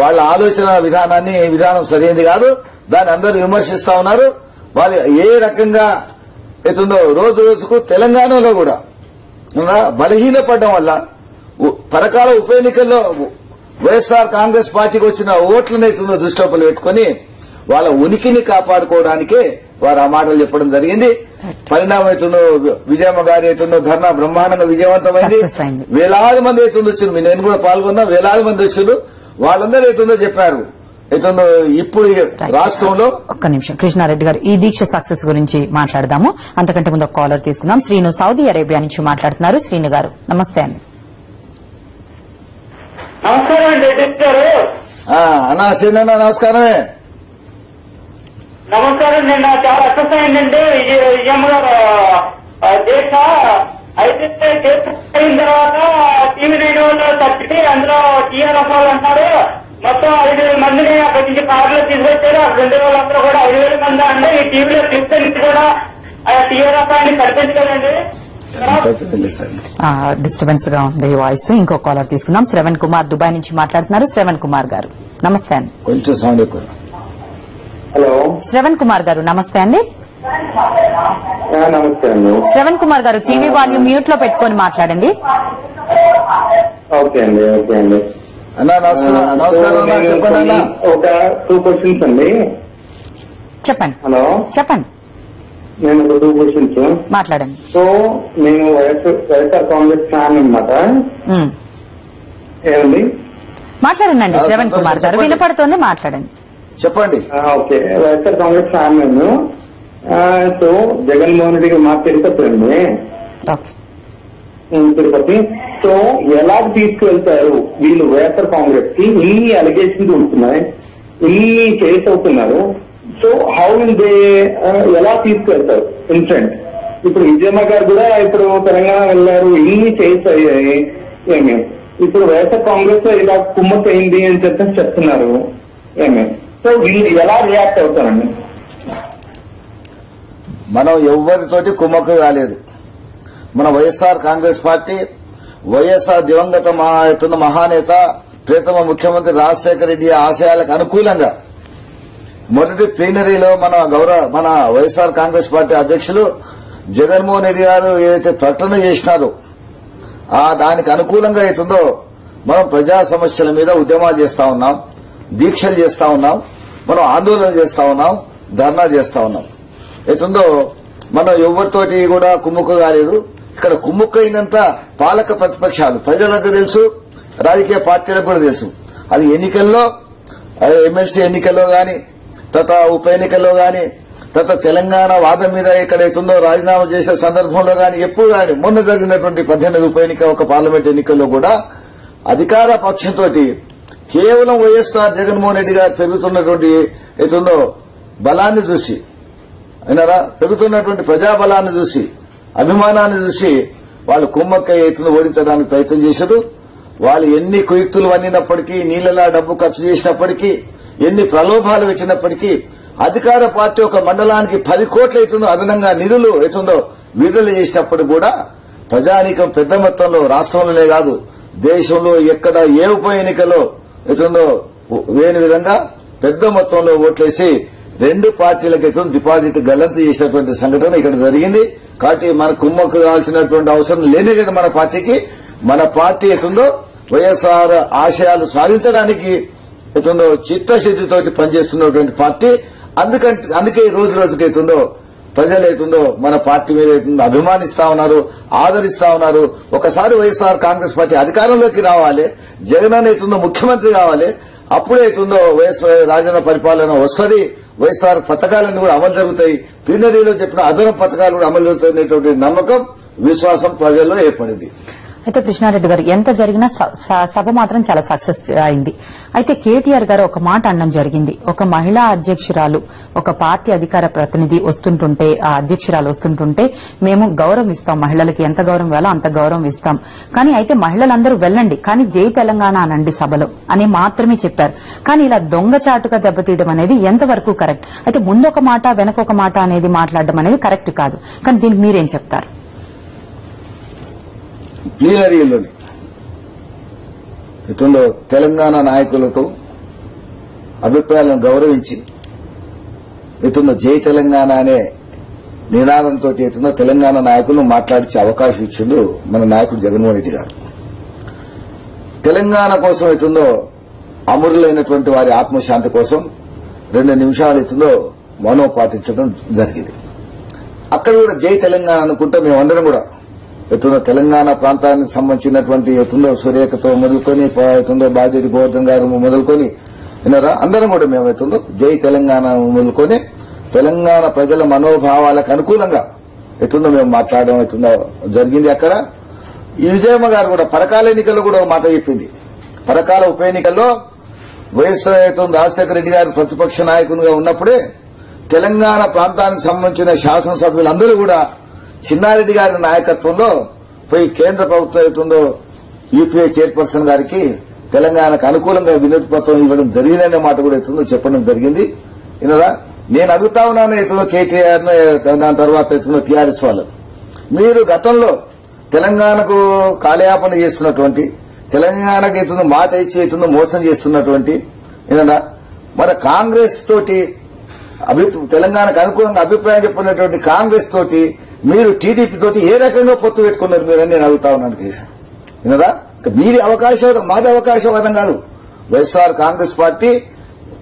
వాళ్ళ ఆలోచన విధానం సరైనది కాదు. దాన్ని అందరూ విమర్శిస్తా ఉన్నారు. వాళ్ళు ఏ రకంగా అవుతుందో రోజు రోజుకు తెలంగాణలో కూడా బలహీనపడడం వల్ల పరకాల ఉప ఎన్నికల్లో వైఎస్ఆర్ కాంగ్రెస్ పార్టీకి వచ్చిన ఓట్లను అవుతుందో దృష్టిలో పెట్టుకుని వాళ్ళ ఉనికిని కాపాడుకోవడానికే వారు ఆ మాటలు చెప్పడం జరిగింది. పరిణామం అవుతుందో విజయమ్మ గారి అవుతుందో ధర్నా బ్రహ్మాండంగా విజయవంతమైంది. వేలాది మంది అవుతుందో వచ్చింది. నేను కూడా పాల్గొన్నా. వేలాది మంది వచ్చిండ్రు. వాళ్ళందరూ అవుతుందో చెప్పారు. అవుతుందో ఇప్పుడు రాష్ట్రంలో ఒక్క నిమిషం కృష్ణారెడ్డి గారు, ఈ దీక్ష సక్సెస్ గురించి మాట్లాడదాము. అంతకంటే ముందు ఒక కాలర్ తీసుకుందాం. శ్రీను సౌదీ అరేబియా నుంచి మాట్లాడుతున్నారు. శ్రీను గారు నమస్తే అండి. నమస్కారం అండి గారు. అన్నా సీనన్నా నమస్కారమే. నమస్కారం. నిన్న చాలా సక్సెస్ అయిందండి విజయమ్మ గారు దీక్ష. అయితే అయిన తర్వాత టీవీ రేడియో వాళ్ళు తప్పితే అందులో టీఆర్ఎస్ వాళ్ళు అంటారు మొత్తం 5,000 మందిని అక్కడి నుంచి కార్లో తీసుకొచ్చారు. 2,000 కూడా 5,000 మంది అంటే ఈ టీవీలో తీసుకొని కూడా టీఆర్ఎస్ ఆయన కనిపించలేదండి. డిస్టర్బెన్స్ గా ఉంది వాయిస్. ఇంకో కాలర్ తీసుకుందాం. శ్రవణ్ కుమార్ దుబాయ్ నుంచి మాట్లాడుతున్నారు. శ్రవణ్ కుమార్ గారు నమస్తే అండి. కొంచెం సౌండ్ ఎక్కువ. హలో శ్రవణ్ కుమార్ గారు నమస్తే అండి. నమస్తే అండి. శ్రవణ్ కుమార్ గారు టీవీ వాల్యూమ్ మ్యూట్ లో పెట్టుకొని మాట్లాడండి. ఓకే అండి. అన్నా నమస్కారం. చెప్పండి అన్నా. ఒక 2 క్వశ్చన్స్ అండి. చెప్పండి. హలో చెప్పండి. నేను ఒక 2 క్వశ్చన్స్ మాట్లాడండి. సో నేను వైఎస్ఆర్ కాంగ్రెస్ ఫ్యాన్ అనమాట. ఏమండి మాట్లాడండి శ్రవణ్ కుమార్ గారు, వినపడుతోంది, మాట్లాడండి. చెప్పండి. ఓకే, వైఎస్ఆర్ కాంగ్రెస్ ఫ్యాన్ నేను. సో జగన్మోహన్ రెడ్డి గారు మా తిరుపతి అండి, తిరుపతి. సో ఎలా తీసుకువెళ్తారు వీళ్ళు వైఎస్ఆర్ కాంగ్రెస్ కి? ఇన్ని అలిగేషన్స్ ఉంటున్నాయి, ఇన్ని కేసు అవుతున్నారు. సో హౌ విల్ దే ఎలా తీసుకెళ్తారు ఇన్ఫ్రంట్? ఇప్పుడు విజయమ్మ గారు కూడా ఇప్పుడు తెలంగాణ వెళ్లారు, ఇన్ని కేసు అయ్యాయి. ఏమి ఇప్పుడు వైఎస్ఆర్ కాంగ్రెస్ లో ఇలా కుమ్మక్ అయింది అని చెప్పేసి చెప్తున్నారు. ఏమి సో వీళ్ళు ఎలా రియాక్ట్ అవుతారండి? మనం ఎవరితోటి కుమ్మక్కు కాలేదు. మన వైఎస్ఆర్ కాంగ్రెస్ పార్టీ, వైఎస్ఆర్ దివంగత మహానేత ప్రియతమ ముఖ్యమంత్రి రాజశేఖర రెడ్డి ఆశయాలకు అనుకూలంగా మొదటి ప్లీనరీలో మన వైఎస్ఆర్ కాంగ్రెస్ పార్టీ అధ్యక్షులు జగన్మోహన్ రెడ్డి గారు ఏదైతే ప్రకటన చేసినారో దానికి అనుకూలంగా అవుతుందో మనం ప్రజా సమస్యల మీద ఉద్యమాలు చేస్తా ఉన్నాం, దీక్షలు చేస్తా ఉన్నాం, మనం ఆందోళన చేస్తా ఉన్నాం, ధర్నా చేస్తా ఉన్నాం. అవుతుందో మనం ఎవరితోటి కూడా కుమ్ముక్కు కాలేదు. ఇక్కడ కుమ్ముక్కు అయినంత పాలక ప్రతిపక్షాలు, ప్రజలకు తెలుసు, రాజకీయ పార్టీలకు కూడా తెలుసు. అది ఎన్నికల్లో, ఎమ్మెల్సీ ఎన్నికల్లో గాని, తర్వాత ఉప ఎన్నికల్లో గాని, తర్వాత తెలంగాణ వాదం మీద ఎక్కడైతుందో రాజీనామా చేసే సందర్భంలో గాని, ఎప్పుడు గాని మొన్న జరిగినటువంటి 18 ఉప ఎన్నిక, ఒక పార్లమెంట్ ఎన్నికల్లో కూడా అధికార పక్షంతో కేవలం వైఎస్ఆర్ జగన్మోహన్ రెడ్డి గారు పెరుగుతున్నటువంటి ఏతుందో బలాన్ని చూసి అయినారా పెరుగుతున్నటువంటి ప్రజాబలాన్ని చూసి అభిమానాన్ని చూసి వాళ్ళు కుమ్మక్కై ఏతుందో ఓడించడానికి ప్రయత్నం చేశారు. వాళ్ళు ఎన్ని కుయుక్తులు వన్నినప్పటికీ, నీళ్లలా డబ్బు ఖర్చు చేసినప్పటికీ, ఎన్ని ప్రలోభాలు పెట్టినప్పటికీ అధికార పార్టీ ఒక మండలానికి 10 కోట్లు అవుతుందో అదనంగా నిధులు అవుతుందో విడుదల చేసినప్పుడు కూడా ప్రజానీకం పెద్ద మొత్తంలో రాష్ట్రంలోనే కాదు దేశంలో ఎక్కడ ఏ ఉప ఎన్నికలో అవుతుందో లేని విధంగా పెద్ద మొత్తంలో ఓట్లేసి 2 పార్టీలకు అయితే డిపాజిట్ గల్లంతు చేసినటువంటి సంఘటన ఇక్కడ జరిగింది. కాబట్టి మన కుమ్మకు కావాల్సినటువంటి అవసరం లేనే లేదు మన పార్టీకి. మన పార్టీ ఎటుందో వైఎస్ఆర్ ఆశయాలు సాధించడానికి ఎటుందో చిత్తశుద్దితోటి పనిచేస్తున్నటువంటి పార్టీ. అందుకే రోజు రోజుకి అవుతుందో ప్రజలు అవుతుందో మన పార్టీ మీద అవుతుందో అభిమానిస్తా ఉన్నారు, ఆదరిస్తా ఉన్నారు. ఒకసారి వైఎస్ఆర్ కాంగ్రెస్ పార్టీ అధికారంలోకి రావాలి, జగన్ అవుతుందో ముఖ్యమంత్రి కావాలి, అప్పుడైతుందో వైఎస్ఆర్ రాజన్న పరిపాలన వస్తుంది, వైఎస్ఆర్ పథకాలన్నీ కూడా అమలు జరుగుతాయి, ప్లీనరీలో చెప్పిన అదనపు పథకాలు కూడా అమలు జరుగుతాయనేటువంటి నమ్మకం, విశ్వాసం ప్రజల్లో ఏర్పడింది. అయితే కృష్ణారెడ్డి గారు ఎంత జరిగినా సభ మాత్రం చాలా సక్సెస్ అయింది. అయితే కేటీఆర్ గారు ఒక మాట అనడం జరిగింది. ఒక మహిళా అధ్యక్షురాలు, ఒక పార్టీ అధికార ప్రతినిధి వస్తుంటుంటే, ఆ అధ్యక్షురాలు వస్తుంటుంటే మేము గౌరవం ఇస్తాం, మహిళలకి ఎంత గౌరవం ఇవ్వాలో అంత గౌరవం ఇస్తాం, కానీ అయితే మహిళలందరూ వెళ్ళండి కానీ జై తెలంగాణ అనండి సభలో అని మాత్రమే చెప్పారు. కానీ ఇలా దొంగచాటుగా దెబ్బతీయడం అనేది ఎంతవరకు కరెక్ట్? అయితే ముందొక మాట వెనకొక మాట అనేది మాట్లాడడం అనేది కరెక్ట్ కాదు. కానీ దీనికి మీరేం చెప్తారు? ప్లీనరీలోని ఇతరులో తెలంగాణ నాయకులతో అభిప్రాయాలను గౌరవించి ఇతరులో జై తెలంగాణ అనే నినాదంతో ఇతరులో తెలంగాణ నాయకులను మాట్లాడించే అవకాశం ఇచ్చిండు మన నాయకుడు జగన్మోహన్ రెడ్డి గారు. తెలంగాణ కోసం ఇతరులో అమరులైనటువంటి వారి ఆత్మశాంతి కోసం 2 నిమిషాలు ఇతరులో మౌనం పాటించడం జరిగింది. అక్కడ కూడా జై తెలంగాణ అనుకుంటే మేమందరం కూడా ఎత్తుందో తెలంగాణ ప్రాంతానికి సంబంధించినటువంటి ఎత్తుందో సురేఖతో మొదలుకొని ఎత్తుందో బాధ్యత గోవర్ధన్ గారు మొదలుకొని విన్నారా అందరం కూడా మేము ఎత్తుందో జై తెలంగాణ మొదలుకొని తెలంగాణ ప్రజల మనోభావాలకు అనుకూలంగా ఎత్తుందో మేము మాట్లాడడం ఎత్తుందో జరిగింది. అక్కడ ఈ విజయమ్మ గారు కూడా పరకాల ఎన్నికల్లో కూడా మాట చెప్పింది. పరకాల ఉప ఎన్నికల్లో వైఎస్ఆర్ రాజశేఖర రెడ్డి గారు ప్రతిపక్ష నాయకునిగా ఉన్నప్పుడే తెలంగాణ ప్రాంతానికి సంబంధించిన శాసనసభ్యులందరూ కూడా చిన్నారెడ్డి గారి నాయకత్వంలో పోయి కేంద్ర ప్రభుత్వం అవుతుందో యూపీఏ చైర్పర్సన్ గారికి తెలంగాణకు అనుకూలంగా వినతి పత్రం ఇవ్వడం జరిగిందనే మాట కూడా అవుతుందో చెప్పడం జరిగింది. ఇలా నేను అడుగుతా ఉన్నాను అవుతుందో కేటీఆర్ దాని తర్వాత అవుతుందో టీఆర్ఎస్ వాళ్ళు, మీరు గతంలో తెలంగాణకు కాలయాపన చేస్తున్నటువంటి, తెలంగాణకు అవుతుందో మాట ఇచ్చి అవుతుందో మోసం చేస్తున్నటువంటి ఏదన్నా మన కాంగ్రెస్ తోటి తెలంగాణకు అనుకూలంగా అభిప్రాయం చెప్పినటువంటి కాంగ్రెస్ తోటి మీరు టీడీపీ తోటి ఏ రకంగా పొత్తు పెట్టుకున్నారు మీరని నేను అడుగుతా ఉన్నాను. వినరా మీది అవకాశం, మాది అవకాశవాదం కాదు. వైఎస్ఆర్ కాంగ్రెస్ పార్టీ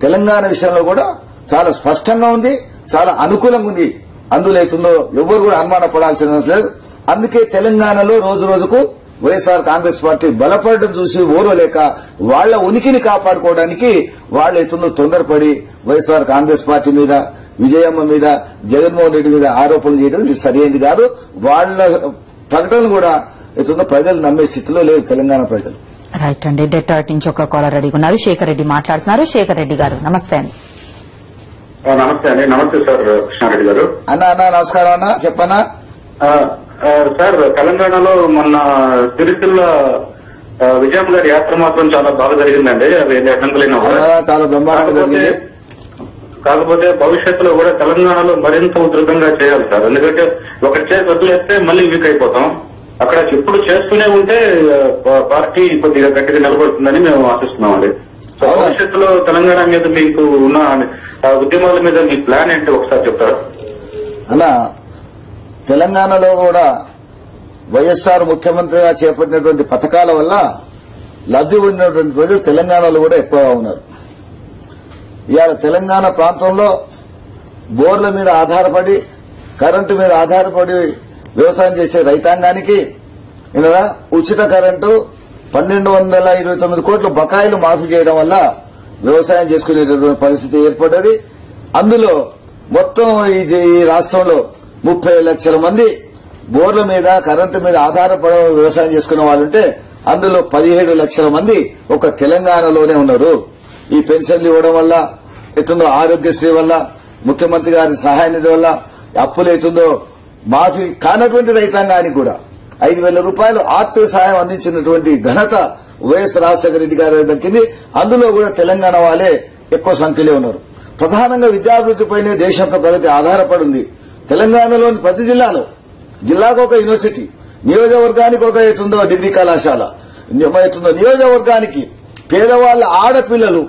తెలంగాణ విషయంలో కూడా చాలా స్పష్టంగా ఉంది, చాలా అనుకూలంగా ఉంది. అందులో అవుతుందో ఎవరు కూడా అనుమానపడాల్సిన అవసరం లేదు. అందుకే తెలంగాణలో రోజు రోజుకు వైఎస్ఆర్ కాంగ్రెస్ పార్టీ బలపడడం చూసి ఓరలేక వాళ్ల ఉనికిని కాపాడుకోవడానికి వాళ్ళు అవుతుందో తొందరపడి వైఎస్ఆర్ కాంగ్రెస్ పార్టీ మీద, విజయమ్మ మీద, జగన్మోహన్ రెడ్డి మీద ఆరోపణలు చేయడం ఇది సరైనది కాదు. వాళ్ల ప్రకటన కూడా అవుతుందో ప్రజలు నమ్మే స్థితిలో లేదు తెలంగాణ ప్రజలు. రైట్ అండి. డెట్రాయిట్ నుంచి ఒక కాలర్ రెడీగా ఉన్నారు. శేఖర్ రెడ్డి మాట్లాడుతున్నారు. శేఖర్ రెడ్డి గారు నమస్తే అండి. నమస్తే అండి. నమస్తే సార్ కృష్ణారెడ్డి గారు. అన్నా నమస్కారం అన్నా, చెప్పన్నా సార్. తెలంగాణలో మొన్న సిరిసిల్ల విజయమ్మ గారి యాత్ర మాత్రం చాలా బాగా జరిగిందండి. అది చాలా బ్రహ్మాండంగా జరిగింది. కాకపోతే భవిష్యత్తులో కూడా తెలంగాణలో మరింత ఉధృతంగా చేయాలి సార్. ఎందుకంటే ఒకటి చేసి వదిలేస్తే మళ్ళీ వీక్ అయిపోతాం. అక్కడ ఇప్పుడు చేస్తూనే ఉంటే పార్టీ కొద్దిగా గట్టిగా నిలబడుతుందని మేము ఆశిస్తున్నామండి. సో భవిష్యత్తులో తెలంగాణ మీద మీకు ఉన్న ఉద్యమాల మీద మీ ప్లాన్ ఏంటి ఒకసారి చెప్తారా? అలా తెలంగాణలో కూడా వైఎస్ఆర్ ముఖ్యమంత్రిగా చేపట్టినటువంటి పథకాల వల్ల లబ్ది పొందినటువంటి ప్రజలు తెలంగాణలో కూడా ఎక్కువగా ఉన్నారు. ఇవాళ తెలంగాణ ప్రాంతంలో బోర్ల మీద ఆధారపడి, కరెంటు మీద ఆధారపడి వ్యవసాయం చేసే రైతాంగానికి ఇలా ఉచిత కరెంటు 1229 కోట్ల బకాయిలు మాఫీ చేయడం వల్ల వ్యవసాయం చేసుకునేటటువంటి పరిస్థితి ఏర్పడ్డది. అందులో మొత్తం ఈ రాష్ట్రంలో 30 లక్షల మంది బోర్ల మీద, కరెంటు మీద ఆధారపడి వ్యవసాయం చేసుకునే వాళ్ళుంటే అందులో 17 లక్షల మంది ఒక తెలంగాణలోనే ఉన్నారు. ఈ పెన్షన్లు ఇవ్వడం వల్ల ఎట్టుందో, ఆరోగ్యశ్రీ వల్ల, ముఖ్యమంత్రి గారి సహాయ నిధి వల్ల అప్పులు ఎట్టుందో మాఫీ కానటువంటి రైతాంగానికి కూడా 5,000 రూపాయలు ఆర్థిక సహాయం అందించినటువంటి ఘనత వైఎస్ రాజశేఖర రెడ్డి గారి దక్కింది. అందులో కూడా తెలంగాణ వాళ్ళే ఎక్కువ సంఖ్యలో ఉన్నారు. ప్రధానంగా విద్యాభివృద్ధిపైనే దేశం యొక్క ప్రగతి ఆధారపడి ఉంది. తెలంగాణలోని ప్రతి జిల్లాకు ఒక యూనివర్సిటీ, నియోజకవర్గానికి ఒక ఎటుందో డిగ్రీ కళాశాల, నియోజకవర్గానికి పేదవాళ్ల ఆడపిల్లలు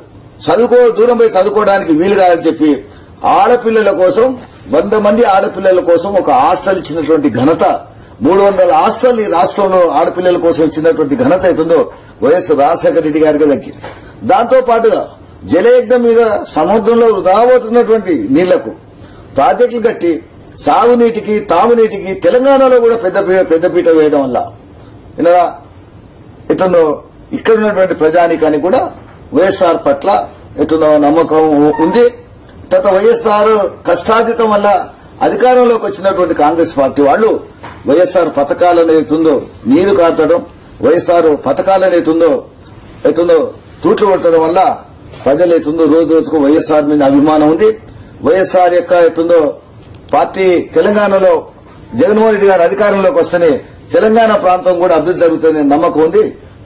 దూరం పోయి చదువుకోవడానికి వీలు కాదని చెప్పి ఆడపిల్లల కోసం 100 మంది ఆడపిల్లల కోసం ఒక హాస్టల్ ఇచ్చినటువంటి ఘనత, 300 హాస్టల్ ఈ రాష్ట్రంలో ఆడపిల్లల కోసం ఇచ్చినటువంటి ఘనత అవుతుందో వైఎస్ రాజశేఖర రెడ్డి గారికి దక్కింది. దాంతో పాటుగా జలయజ్ఞం మీద సముద్రంలో రాబోతున్నటువంటి నీళ్లకు ప్రాజెక్టులు కట్టి సాగునీటికి, తాగునీటికి తెలంగాణలో కూడా పెద్దపీట వేయడం వల్ల ఇతను ఇక్కడ ఉన్నటువంటి ప్రజానికానికి కూడా వైఎస్ఆర్ పట్ల ఇతను నమ్మకం ఉంది. గత వైఎస్ఆర్ కష్టార్జితం వల్ల అధికారంలోకి వచ్చినటువంటి కాంగ్రెస్ పార్టీ వాళ్ళు వైఎస్ఆర్ పథకాలను ఏతుందో నీరు కాల్చడం, వైఎస్ఆర్ పథకాలను ఏతుందో తూట్లు కొట్టడం వల్ల ప్రజలు ఏతుందో రోజు రోజుకు వైఎస్ఆర్ మీద అభిమానం ఉంది. వైఎస్ఆర్ యొక్క ఏతుందో పార్టీ తెలంగాణలో జగన్మోహన్ రెడ్డి గారు అధికారంలోకి వస్తేనే తెలంగాణ ప్రాంతం కూడా అభివృద్ధి జరుగుతుందనే నమ్మకం ఉంది.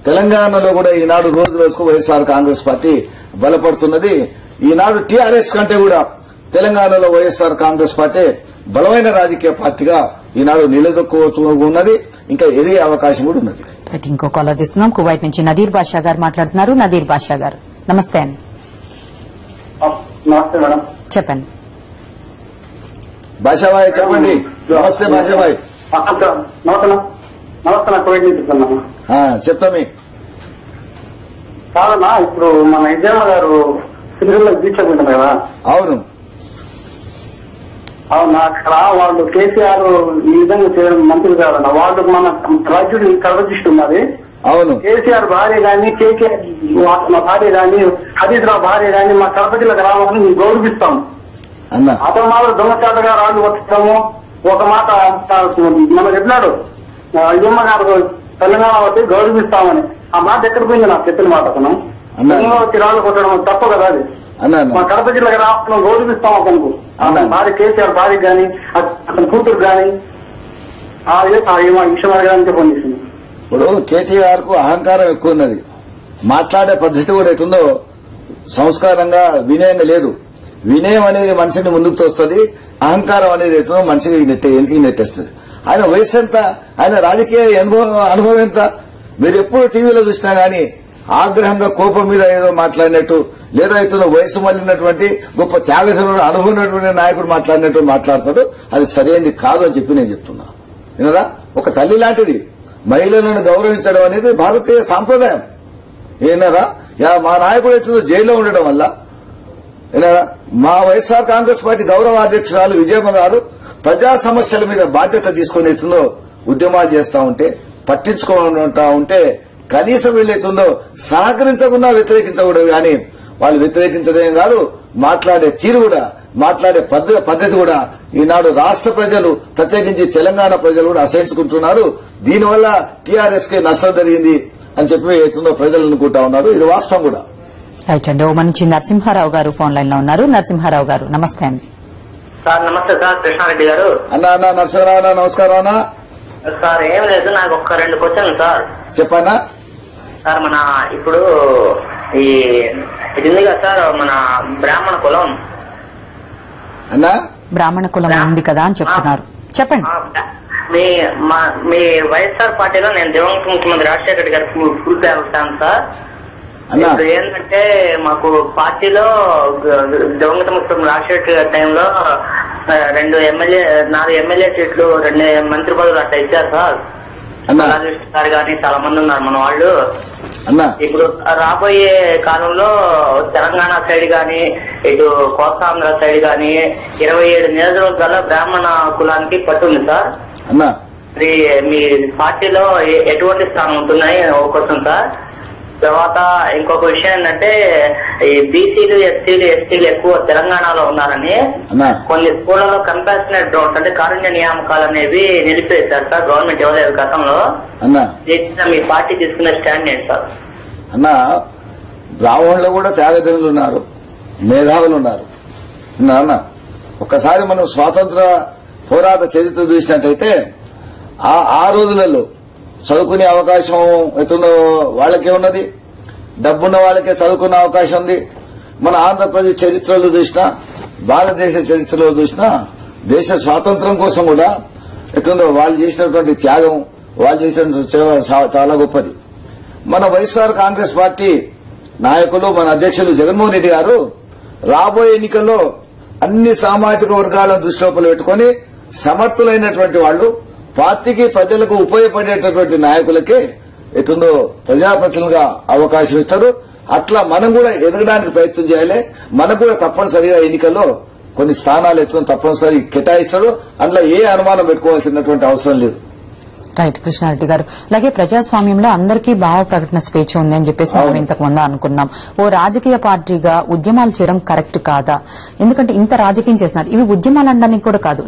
తెలంగాణలో కూడా ఈనాడు రోజు రోజుకు వైఎస్ఆర్ కాంగ్రెస్ పార్టీ బలపడుతున్నది. ఈనాడు టీఆర్ఎస్ కంటే కూడా తెలంగాణలో వైఎస్ఆర్ కాంగ్రెస్ పార్టీ బలమైన రాజకీయ పార్టీగా ఈనాడు నిలదొక్కున్నది. ఇంకా ఎదిగే అవకాశం కూడా ఉన్నది. ఇంకో కాలర్ తీసుకున్నాం. కువైట్ నుంచి నదీర్ బాషా గారు మాట్లాడుతున్నారు. నదీర్ బాషా గారు నమస్తే అండి. నమస్తే మేడం. చెప్పండి. బాషాబాయ్ చెప్పండి. నమస్తే బాషాబాయ్. నమస్తే కువైట్ నుంచి చెప్తున్నాను. చెప్తామి. కాదన్నా, ఇప్పుడు మన ఇజామ గారు సిరిలో దీక్ష పెట్టారు కదా. అవును అవునా, అక్కడ వాళ్ళు కేసీఆర్ ఈ విధంగా చేయడం మంత్రులు కాదన్న. వాళ్ళు మన రాజ్యుడు కర్వజిస్ట్ ఉన్నది. అవును, కేసీఆర్ భార్య గాని, కేకేఆర్ మా భార్య గాని, హరీష్ రావు భార్య గాని మా కడప జిల్లా గ్రామాన్ని మేము గౌరవిస్తాం. అన్న అతను మాత్రం దొంగచాటగా రాళ్ళు కొట్టిస్తాము. ఒక మాట మనం చెప్పినాడు, ఇజమ్మ గారు తెలంగాణ వచ్చి గౌరవిస్తామని. ఆ మాట ఎక్కడ పోయింది నాకు చెప్పిన మాట. అతను తెలంగాణ వచ్చి రాళ్ళు కొట్టడం తప్పు కదా అది. మా కడప జిల్లా గ్రామంలో గౌరవిస్తాం అతను. భార్య కేసీఆర్ భార్య గాని, అతని కూతురు గాని ఆ విషయం అడగడానికి ఫోన్ చేసింది. ఇప్పుడు కేటీఆర్ కు అహంకారం ఎక్కువ ఉన్నది. మాట్లాడే పద్ధతి కూడా ఎట్లుందో సంస్కారంగా, వినయంగా లేదు. వినయం అనేది మనిషిని ముందుకు తోస్తుంది, అహంకారం అనేది ఎట్లుందో మనిషిని వెనక్కి నెట్టేస్తుంది. ఆయన వయసు ఎంత, ఆయన రాజకీయ అనుభవం ఎంత? మీరు ఎప్పుడు టీవీలో చూసినా గానీ ఆగ్రహంగా కోపం మీద ఏదో మాట్లాడినట్టు, లేదా ఇతను వయసు మళ్ళినటువంటి గొప్ప త్యాగధనుడు, అనుభవం ఉన్నటువంటి నాయకుడు మాట్లాడినట్టు మాట్లాడతాడు. అది సరైనది కాదు అని చెప్పి నేను చెప్తున్నా. వినరా, ఒక తల్లి లాంటిది మహిళలను గౌరవించడం అనేది భారతీయ సాంప్రదాయం. ఏనారా, మా నాయకుడు ఎట్లుందో జైల్లో ఉండడం వల్ల మా వైఎస్ఆర్ కాంగ్రెస్ పార్టీ గౌరవ అధ్యక్షురాలు విజయమ్మ గారు ప్రజా సమస్యల మీద బాధ్యత తీసుకుని ఎట్లుందో ఉద్యమాలు చేస్తా ఉంటే, పట్టించుకుంటా ఉంటే కనీసం వీళ్ళైతుందో సహకరించకుండా వ్యతిరేకించకూడదు. కానీ వాళ్ళు వ్యతిరేకించడమే కాదు, మాట్లాడే తీరు కూడా, మాట్లాడే పద్ధతి కూడా ఈనాడు రాష్ట్ర ప్రజలు, ప్రత్యేకించి తెలంగాణ ప్రజలు కూడా అసహించుకుంటున్నారు. దీనివల్ల టీఆర్ఎస్ కి నష్టం జరిగింది అని చెప్పి ఏతుందో ప్రజలు అనుకుంటా ఉన్నారు. ఇది వాస్తవం కూడా. రైట్ అండి. ఓమన్ నుంచి నరసింహారావు గారు ఫోన్ లైన్ లో ఉన్నారు. నరసింహారావు గారు నమస్తే అండి. సార్ నమస్తే సార్, కృష్ణారెడ్డి గారు. అన్నా నరసింహారావు అన్న నమస్కారం అన్నా. సార్ ఏం లేదు, నాకు ఒక 2 క్వశ్చన్లు సార్. చెప్పన్నా. సార్ మన ఇప్పుడు ఇది ఉంది కదా సార్, మన బ్రాహ్మణ కులం అన్నా, బ్రాహ్మణ కులం ఉంది కదా అని చెప్తున్నారు. చెప్పండి. మీ వైఎస్ఆర్ పార్టీలో నేను దివంగత ముఖ్యమంత్రి రాజశేఖర రెడ్డి గారికి ఫుల్ ఫేవర్ సార్. ఇప్పుడు ఏంటంటే మాకు పార్టీలో దివంగత ముఖ్యమంత్రి రాజశేఖర గారి టైంలో 4 ఎమ్మెల్యే సీట్లు, 2 మంత్రి పదవులు అట్లా ఇచ్చారు సార్. గారు కానీ చాలా మంది ఉన్నారు మన వాళ్ళు. ఇప్పుడు రాబోయే కాలంలో తెలంగాణ సైడ్ గాని, ఇటు కోస్తాంధ్ర సైడ్ గాని 27 నియోజకవర్గాల బ్రాహ్మణ కులానికి పట్టుంది సార్. మరి మీ పార్టీలో ఎటువంటి స్థానం ఉంటున్నాయి ఒక క్వశ్చన్ సార్. తర్వాత ఇంకొక విషయం ఏంటంటే ఈ బీసీలు ఎస్సీలు ఎస్టీలు ఎక్కువ తెలంగాణలో ఉన్నారని కొన్ని స్కూళ్లలో కంపాషనేట్ డ్రోన్స్ అంటే కారుణ్య నియామకాలు అనేవి నిలిపేశారు సార్. గవర్నమెంట్ ఇవ్వలేదు గతంలో. మీ పార్టీ తీసుకున్న స్టాండ్ ఏంటి సార్? అన్న, బ్రాహ్మణులు కూడా త్యాగదనులు ఉన్నారు, మేధావులు ఉన్నారు. అన్న, ఒక్కసారి మనం స్వాతంత్ర పోరాట చరిత్ర చూసినట్టయితే ఆ రోజులలో చదువుకునే అవకాశం ఎట్టుందో వాళ్ళకే ఉన్నది, డబ్బున్న వాళ్ళకే చదువుకునే అవకాశం ఉంది. మన ఆంధ్రప్రదేశ్ చరిత్రలో చూసినా, భారతదేశ చరిత్రలో చూసినా దేశ స్వాతంత్ర్యం కోసం కూడా ఎట్టుందో వాళ్ళు చేసినటువంటి త్యాగం, వాళ్ళు చేసిన చాలా గొప్పది. మన వైఎస్ఆర్ కాంగ్రెస్ పార్టీ నాయకులు, మన అధ్యక్షులు జగన్మోహన్ రెడ్డి గారు రాబోయే ఎన్నికల్లో అన్ని సామాజిక వర్గాలను దృష్టిలో పెట్టుకుని సమర్థులైనటువంటి వాళ్లు, పార్టీకి ప్రజలకు ఉపయోగపడేటటువంటి నాయకులకే ఎటుందో ప్రజాప్రతినిధులుగా అవకాశం ఇస్తారు. అట్లా మనం కూడా ఎదగడానికి ప్రయత్నం చేయాలి. మనకు కూడా తప్పనిసరిగా ఎన్నికల్లో కొన్ని స్థానాలు ఎత్తున తప్పనిసరి కేటాయిస్తారు. అందులో ఏ అనుమానం పెట్టుకోవాల్సినటువంటి అవసరం లేదు. రైట్ కృష్ణారెడ్డి గారు, అలాగే ప్రజాస్వామ్యంలో అందరికీ భావ ప్రకటన స్వేచ్ఛ ఉంది అని చెప్పేసి మనం ఇంతకు ముందు అనుకున్నాం. ఓ రాజకీయ పార్టీగా ఉద్యమాలు చేయడం కరెక్ట్ కాదా? ఎందుకంటే ఇంత రాజకీయం చేస్తున్నారు. ఇవి ఉద్యమాలు అనడానికి కూడా కాదు,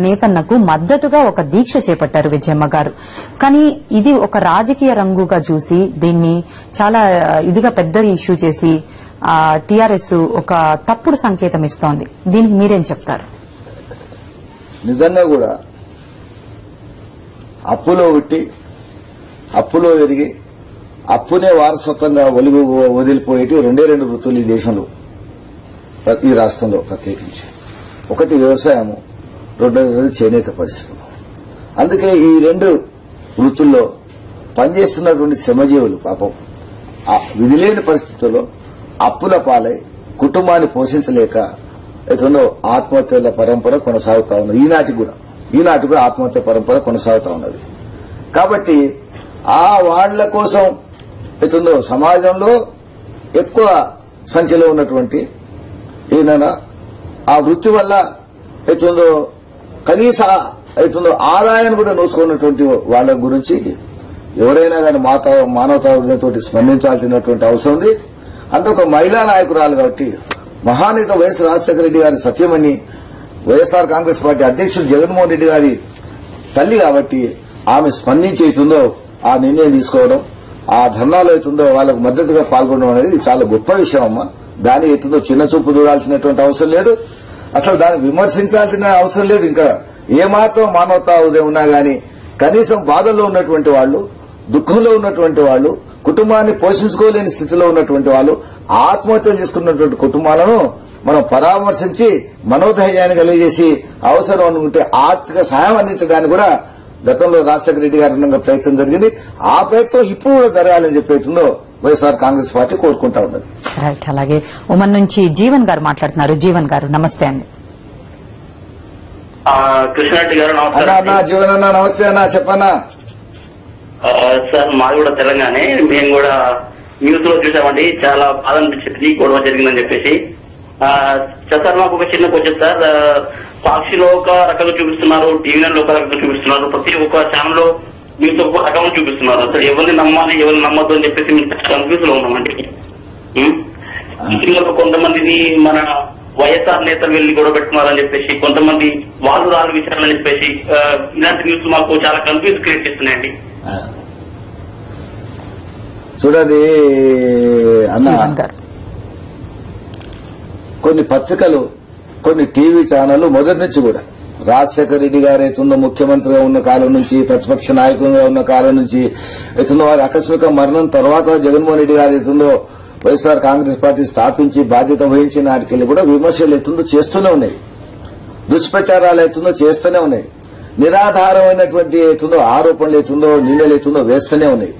నేతన్నకు మద్దతుగా ఒక దీక్ష చేపట్టారు విజయమ్మ గారు. కానీ ఇది ఒక రాజకీయ రంగుగా చూసి దీన్ని చాలా ఇదిగా పెద్ద ఇష్యూ చేసి టీఆర్ఎస్ ఒక తప్పుడు సంకేతం ఇస్తోంది. దీనికి మీరేం చెప్తారు? నిజంగా కూడా అప్పులో ఉట్టి, అప్పులో ఎరిగి, అప్పునే వారసత్వంగా వదిలిపోయేటి రెండే రెండు వృత్తులు ఈ దేశంలో, ఈ రాష్ట్రంలో ప్రత్యేకించి. ఒకటి వ్యవసాయము, రెండోది చేనేత పరిశ్రమ. అందుకే ఈ రెండు వృత్తుల్లో పనిచేస్తున్నటువంటి శ్రమజీవులు పాపం విధిలేని పరిస్థితుల్లో అప్పుల పాలై కుటుంబాన్ని పోషించలేక ఎట్లనో ఆత్మహత్యల పరంపర కొనసాగుతా ఉన్నది. ఈనాటి కూడా ఆత్మహత్య పరంపర కొనసాగుతా ఉన్నది. కాబట్టి ఆ వాళ్ల కోసం ఎట్లుందో సమాజంలో ఎక్కువ సంఖ్యలో ఉన్నటువంటి ఏదైనా ఆ వృత్తి వల్ల ఎట్లుందో కనీస ఎట్లుందో ఆదాయాన్ని కూడా నోచుకున్నటువంటి వాళ్ళ గురించి ఎవరైనా కానీ మానవతా హృదయంతో స్పందించాల్సినటువంటి అవసరం ఉంది. అందుకు మహిళా నాయకురాలు కాబట్టి మహానేత వైఎస్ రాజశేఖర రెడ్డి గారి సత్యమని, వైఎస్ఆర్ కాంగ్రెస్ పార్టీ అధ్యక్షుడు జగన్మోహన్ రెడ్డి గారి తల్లి కాబట్టి ఆమె స్పందించి అవుతుందో ఆ నిర్ణయం తీసుకోవడం, ఆ ధర్నాలో అవుతుందో వాళ్ళకు మద్దతుగా పాల్గొనడం అనేది చాలా గొప్ప విషయం అమ్మా. దాని అవుతుందో చిన్న చూపు చూడాల్సినటువంటి అవసరం లేదు, అసలు దాన్ని విమర్శించాల్సిన అవసరం లేదు. ఇంకా ఏమాత్రం మానవతా ఉదయం ఉన్నా గాని కనీసం బాధల్లో ఉన్నటువంటి వాళ్ళు, దుఃఖంలో ఉన్నటువంటి వాళ్ళు, కుటుంబాన్ని పోషించుకోలేని స్థితిలో ఉన్నటువంటి వాళ్ళు, ఆత్మహత్యలు చేసుకున్నటువంటి కుటుంబాలను మనం పరామర్శించి మనోధైర్యాన్ని కలిగజేసి అవసరం అనుకుంటే ఆర్థిక సహాయం అందించడానికి కూడా గతంలో రాజశేఖర రెడ్డి గారి ప్రయత్నం జరిగింది. ఆ ప్రయత్నం ఇప్పుడు కూడా జరగాలని చెప్పేస్తుందో వైఎస్ఆర్ కాంగ్రెస్ పార్టీ కోరుకుంటా ఉన్నది. రైట్. అలాగే ఉమన్ నుంచి జీవన్ గారు మాట్లాడుతున్నారు. జీవన్ గారు నమస్తే అండి. కృష్ణారెడ్డి గారు అన్నా, జీవన్ అన్న నమస్తే అన్న, చెప్పన్నా. సార్ మాది కూడా తెలంగాణే. మేము కూడా న్యూస్ లో చూసామండి, చాలా బాధ అనిపించింది గొడవ జరిగిందని చెప్పేసి. సార్ మాకు ఒక చిన్న క్వశ్చన్ సార్. సాక్షిలో ఒక రకంగా చూపిస్తున్నారు, టీవీలో ఒక రకంగా చూపిస్తున్నారు, ప్రతి ఒక్క ఛానల్ లో మీరు ఒక రకంగా చూపిస్తున్నారు. అసలు ఎవరిని నమ్మాలి ఎవరిని నమ్మద్దు అని చెప్పేసి మేము కన్ఫ్యూజ్ లో ఉన్నామండి. కొంతమందిని మన వైఎస్ఆర్ నేతలు వెళ్లి గొడవ పెట్టుకున్నారని చెప్పేసి, కొంతమంది వాళ్ళు రాళ్ళు విచారాలని చెప్పేసి ఇలాంటి న్యూస్ మాకు చాలా కన్ఫ్యూజ్ క్రియేట్ చేస్తున్నాయండి. చూడండి అన్న, కొన్ని పత్రికలు, కొన్ని టీవీ ఛానళ్లు మొదటి నుంచి కూడా రాజశేఖర రెడ్డి గారు అవుతున్న ముఖ్యమంత్రిగా ఉన్న కాలం నుంచి, ప్రతిపక్ష నాయకులుగా ఉన్న కాలం నుంచి అవుతుందో వారి ఆకస్మిక మరణం తర్వాత జగన్మోహన్ రెడ్డి గారు అవుతుందో వైఎస్ఆర్ కాంగ్రెస్ పార్టీ స్థాపించి బాధ్యత వహించిన నాటికెళ్లి కూడా విమర్శలు అవుతుందో చేస్తూనే ఉన్నాయి, దుష్ప్రచారాలు అవుతుందో చేస్తూనే ఉన్నాయి, నిరాధారమైనటువంటి అవుతుందో ఆరోపణలు అవుతుందో నిందలు అవుతుందో వేస్తూనే ఉన్నాయి.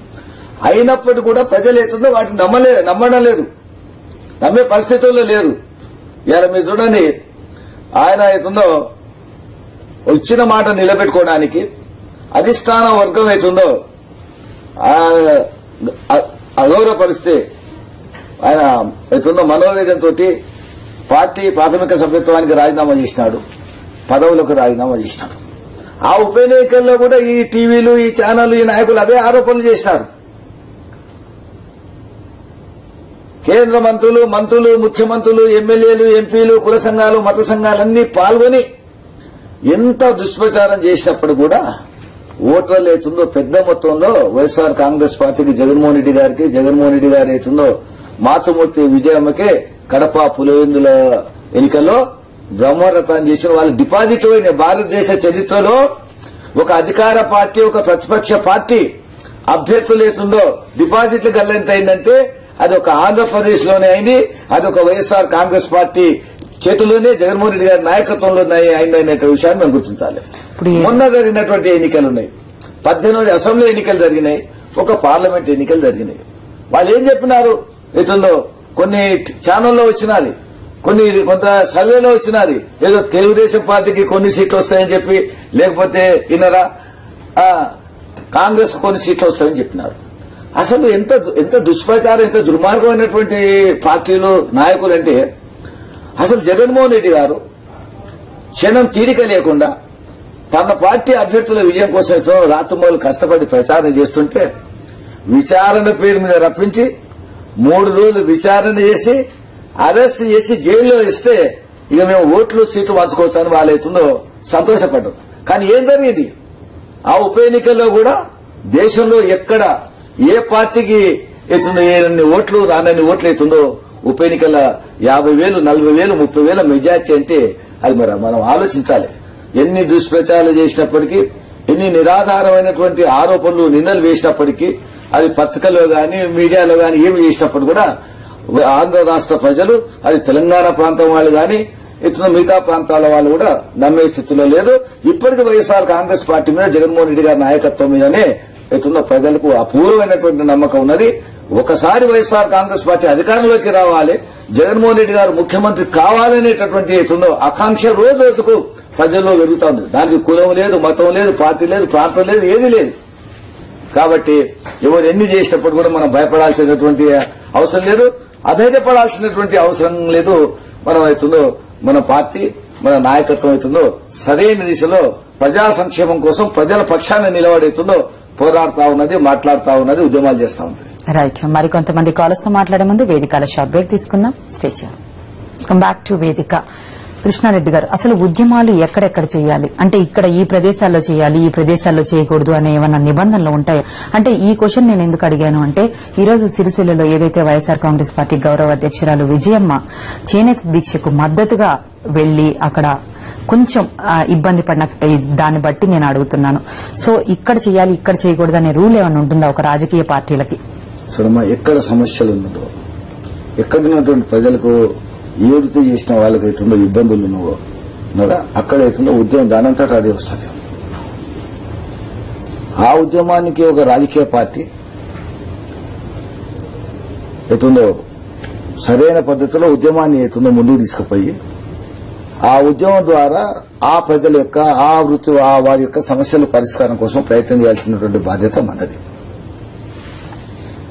అయినప్పటికీ కూడా ప్రజలు అవుతుందో వాటిని నమ్మడం లేదు, నమ్మే పరిస్థితుల్లో లేరు. ఇవాళ మీరు చూడండి, ఆయన అవుతుందో ఇచ్చిన మాట నిలబెట్టుకోవడానికి అధిష్టాన వర్గం అవుతుందో అగౌరవపరిస్తే ఆయన అవుతుందో మనోవేగంతో పార్టీ ప్రాథమిక సభ్యత్వానికి రాజీనామా చేసినాడు, పదవులకు రాజీనామా చేసినాడు. ఆ ఉప ఎన్నికల్లో కూడా ఈ టీవీలు, ఈ ఛానళ్లు, ఈ నాయకులు అవే ఆరోపణలు చేసినారు. కేంద్ర మంత్రులు, ముఖ్యమంత్రులు, ఎమ్మెల్యేలు, ఎంపీలు, కుల సంఘాలు, మత సంఘాలన్నీ పాల్గొని ఎంత దుష్ప్రచారం చేసినప్పుడు కూడా ఓటర్లు అవుతుందో పెద్ద మొత్తంలో వైఎస్ఆర్ కాంగ్రెస్ పార్టీకి జగన్మోహన్ రెడ్డి గారు అవుతుందో మాతృమూర్తి విజయమ్మకే కడప పులివెందుల ఎన్నికల్లో బ్రహ్మరథం చేసిన వాళ్ళ డిపాజిట్ పోయిన భారతదేశ చరిత్రలో ఒక అధికార పార్టీ, ఒక ప్రతిపక్ష పార్టీ అభ్యర్థులు అవుతుందో డిపాజిట్లు గల్లంత అయిందంటే అది ఒక ఆంధ్రప్రదేశ్ లోనే అయింది. అది ఒక వైఎస్ఆర్ కాంగ్రెస్ పార్టీ చేతుల్లోనే జగన్మోహన్ రెడ్డి గారి నాయకత్వంలో అయిందనే విషయాన్ని మనం గుర్తించాలి. మొన్న జరిగినటువంటి ఎన్నికలున్నాయి, 18 అసెంబ్లీ ఎన్నికలు జరిగినాయి, ఒక పార్లమెంట్ ఎన్నికలు జరిగినాయి. వాళ్ళు ఏం చెప్పినారు? ఇతరులో కొన్ని ఛానల్లో వచ్చినది, కొంత సర్వేలో వచ్చినది, ఏదో తెలుగుదేశం పార్టీకి కొన్ని సీట్లు వస్తాయని చెప్పి, లేకపోతే ఇన్నరా కాంగ్రెస్ కొన్ని సీట్లు వస్తాయని చెప్పినారు. అసలు ఎంత దుష్ప్రచారం, ఎంత దుర్మార్గమైనటువంటి పార్టీలు నాయకులు అంటే, అసలు జగన్మోహన్ రెడ్డి గారు క్షణం తీరిక లేకుండా తన పార్టీ అభ్యర్థుల విజయం కోసం రాత్రింబగళ్ళు కష్టపడి ప్రచారం చేస్తుంటే విచారణ పేరు మీద రప్పించి 3 రోజులు విచారణ చేసి అరెస్ట్ చేసి జైల్లో ఇస్తే ఇక మేము ఓట్లు సీట్లు పంచుకోవచ్చని వాళ్ళైతుందో సంతోషపడ్డారు. కానీ ఏం జరిగింది? ఆ ఉప ఎన్నికల్లో కూడా దేశంలో ఎక్కడ ఏ పార్టీకి అవుతుందో ఎన్ని ఓట్లు రానన్ని ఓట్లు అవుతుందో ఉప ఎన్నికల 50,000, 40,000, 30,000 మెజార్టీ అంటే అది మనం ఆలోచించాలి. ఎన్ని దుష్ప్రచారాలు చేసినప్పటికీ, ఎన్ని నిరాధారమైనటువంటి ఆరోపణలు, నిందలు వేసినప్పటికీ, అది పత్రికల్లో గాని మీడియాలో గాని ఏమి చేసినప్పుడు కూడా ఆంధ్ర రాష్ట్ర ప్రజలు, అది తెలంగాణ ప్రాంతం వాళ్ళు గాని ఇతర మిగతా ప్రాంతాల వాళ్ళు కూడా నమ్మే స్థితిలో లేదు. ఇప్పటికీ వైఎస్ఆర్ కాంగ్రెస్ పార్టీ మీద, జగన్మోహన్ రెడ్డి గారి నాయకత్వం మీదనే ఇతరుల ప్రజలకు అపూర్వమైనటువంటి నమ్మకం ఉన్నది. ఒకసారి వైఎస్ఆర్ కాంగ్రెస్ పార్టీ అధికారంలోకి రావాలి, జగన్మోహన్ రెడ్డి గారు ముఖ్యమంత్రి కావాలనేటటువంటి ఇతరులో ఆకాంక్ష రోజు రోజుకు ప్రజల్లో పెరుగుతా ఉంది. దానికి కులం లేదు, మతం లేదు, పార్టీ లేదు, ప్రాంతం లేదు, ఏది లేదు. కాబట్టి ఎవరు ఎన్ని చేసినప్పుడు కూడా మనం భయపడాల్సినటువంటి అవసరం లేదు, అధైర్యపడాల్సినటువంటి అవసరం లేదు. మనం అవుతుందో మన పార్టీ, మన నాయకత్వం అవుతుందో సరైన దిశలో ప్రజా సంక్షేమం కోసం ప్రజల పక్షాన నిలబడేతుందో పోరాడుతా ఉన్నది, మాట్లాడుతా ఉన్నది, ఉద్యమాలు చేస్తా ఉంది. రైట్. మరికొంతమంది కాలర్స్ తో మాట్లాడే ముందు వేదికల షార్ట్ బ్రేక్ తీసుకుందాం. స్టేజ్ వెల్కమ్ బ్యాక్ టు వేదిక. కృష్ణారెడ్డి గారు, అసలు ఉద్యమాలు ఎక్కడెక్కడ చేయాలి అంటే, ఇక్కడ ఈ ప్రదేశాల్లో చేయాలి, ఈ ప్రదేశాల్లో చేయకూడదు అనే ఏమన్నా నిబంధనలు ఉంటాయి అంటే? ఈ క్వశ్చన్ నేను ఎందుకు అడిగాను అంటే, ఈ రోజు సిరిసిల్లలో ఏదైతే వైఎస్ఆర్ కాంగ్రెస్ పార్టీ గౌరవ అధ్యక్షురాలు విజయమ్మ చేనేత దీక్షకు మద్దతుగా వెళ్లి అక్కడ కొంచెం ఇబ్బంది పడిన దాన్ని బట్టి నేను అడుగుతున్నాను. సో ఇక్కడ చేయాలి, ఇక్కడ చేయకూడదు అనే రూల్ ఏమైనా ఉంటుందా ఒక రాజకీయ పార్టీలకి? చూడమ్మా, ఎక్కడ సమస్యలు ఉన్నదో, ఎక్కడున్నటువంటి ప్రజలకు ఏ వృత్తి చేసిన వాళ్ళకైతుందో ఇబ్బందులు ఉన్నారా అక్కడైతుందో ఉద్యమం దానంతటా అదే వస్తుంది. ఆ ఉద్యమానికి ఒక రాజకీయ పార్టీ అవుతుందో సరైన పద్ధతిలో ఉద్యమాన్ని అవుతుందో ముందుకు తీసుకుపోయి ఆ ఉద్యమం ద్వారా ఆ ప్రజల యొక్క, ఆ వృత్తి, వారి యొక్క సమస్యల పరిష్కారం కోసం ప్రయత్నం చేయాల్సినటువంటి బాధ్యత మనది.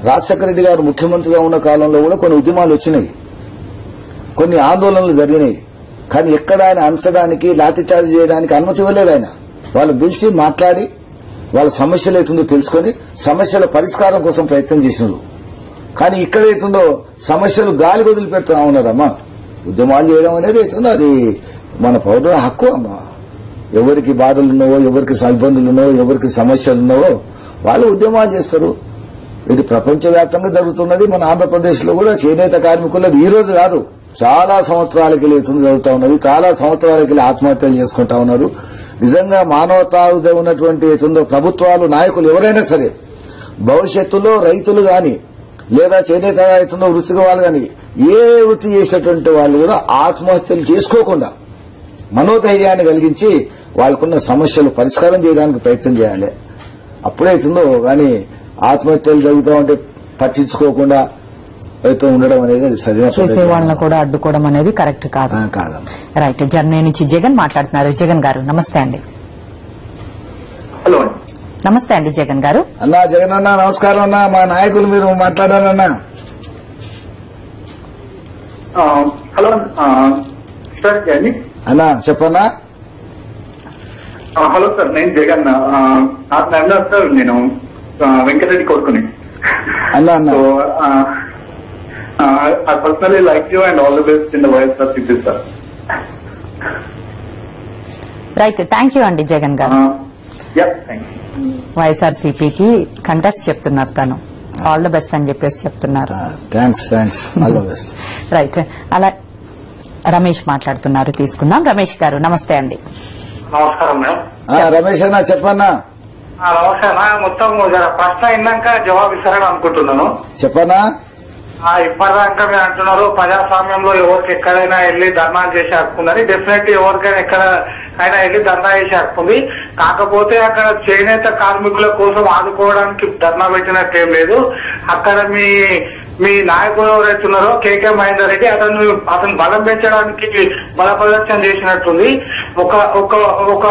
రాజశేఖర రెడ్డి గారు ముఖ్యమంత్రిగా ఉన్న కాలంలో కూడా కొన్ని ఉద్యమాలు వచ్చినాయి, కొన్ని ఆందోళనలు జరిగినాయి. కానీ ఎక్కడ ఆయన అంచడానికి, లాఠీచార్జ్ చేయడానికి అనుమతి ఇవ్వలేదు. ఆయన వాళ్ళు పిలిచి మాట్లాడి వాళ్ళ సమస్యలు అవుతుందో తెలుసుకుని సమస్యల పరిష్కారం కోసం ప్రయత్నం చేసినారు. కానీ ఇక్కడ అవుతుందో సమస్యలు గాలి వదిలిపెడుతున్నా ఉన్నారమ్మా. ఉద్యమాలు చేయడం అనేది అవుతుందో అది మన పౌరుల హక్కు అమ్మా. ఎవరికి బాధలు ఉన్నావో, ఎవరికి ఇబ్బందులు ఉన్నావో, ఎవరికి సమస్యలు ఉన్నావో వాళ్ళు ఉద్యమాలు చేస్తారు. ఇది ప్రపంచవ్యాప్తంగా జరుగుతున్నది. మన ఆంధ్రప్రదేశ్ లో కూడా చేనేత కార్మికులది ఈ రోజు కాదు, చాలా సంవత్సరాలకి జరుగుతూ ఉన్నది. చాలా సంవత్సరాలకి ఆత్మహత్యలు చేసుకుంటా ఉన్నారు. నిజంగా మానవతా హృదయం ఉన్నటువంటి ప్రభుత్వాలు, నాయకులు ఎవరైనా సరే భవిష్యత్తులో రైతులు గాని లేదా చేనేత అవుతుందో వృత్తిగా వాళ్ళు గాని ఏ వృత్తి చేసేటువంటి వాళ్ళు కూడా ఆత్మహత్యలు చేసుకోకుండా మనోధైర్యాన్ని కలిగించి వాళ్ళకున్న సమస్యలు పరిష్కారం చేయడానికి ప్రయత్నం చేయాలి. అప్పుడైతుందో గాని ఆత్మహత్యలు జరుగుతూ ఉంటే పట్టించుకోకుండా అయితే ఉండడం అనేది అది సరైన చేసే వాళ్ళని కూడా అడ్డుకోవడం అనేది కరెక్ట్ కాదు. రైట్. జర్మనీ నుంచి జగన్ మాట్లాడుతున్నారు. జగన్ గారు నమస్తే అండి. హలో, నమస్తే అండి జగన్ గారు. అన్నా జగన్ అన్న నమస్కారం అన్నా. మా నాయకులు మీరు మాట్లాడారన్నా. హలో సార్ అండి. అన్నా చెప్పన్నా. హలో సార్, నేను జగన్. సార్ నేను వెంకటరెడ్డి కొడుకుని. అన్నా అన్నా I personally like you and all the best in the YSRCP, sir. Right, thank you అండి జగన్ గారు. Yeah, thank you. వైఎస్ఆర్సీపీకి కంగ్రాట్స్ చెప్తున్నారు, తను ఆల్ ద బెస్ట్ అని చెప్పేసి చెప్తున్నారు. Thanks all the best. Right, అలా రమేష్ మాట్లాడుతున్నారు, తీసుకుందాం. రమేష్ గారు నమస్తే అండి. నమస్కారం మేడం. రమేష్ అన్న చెప్పన్నా. నమస్కారం. మొత్తం ప్రశ్న అయినాక జవాబు ఇస్తారని అనుకుంటున్నాను. చెప్పన్నా. ఇప్పటిదాకా మీరు అంటున్నారు ప్రజాస్వామ్యంలో ఎవరికి ఎక్కడైనా వెళ్లి ధర్నా చేసే హక్కు ఉందని. డెఫినెట్లీ ఎవరికైనా ఎక్కడైనా వెళ్లి ధర్నా చేసే హక్కు ఉంది. కాకపోతే అక్కడ చేనేత కార్మికుల కోసం ఆదుకోవడానికి ధర్నా పెట్టినట్టు ఏం లేదు. అక్కడ మీ నాయకుడు ఎవరైతే ఉన్నారో కేకే మహేందర్ రెడ్డి అతను బలం పెంచడానికి బల ప్రదర్శన చేసినట్టుంది. ఒక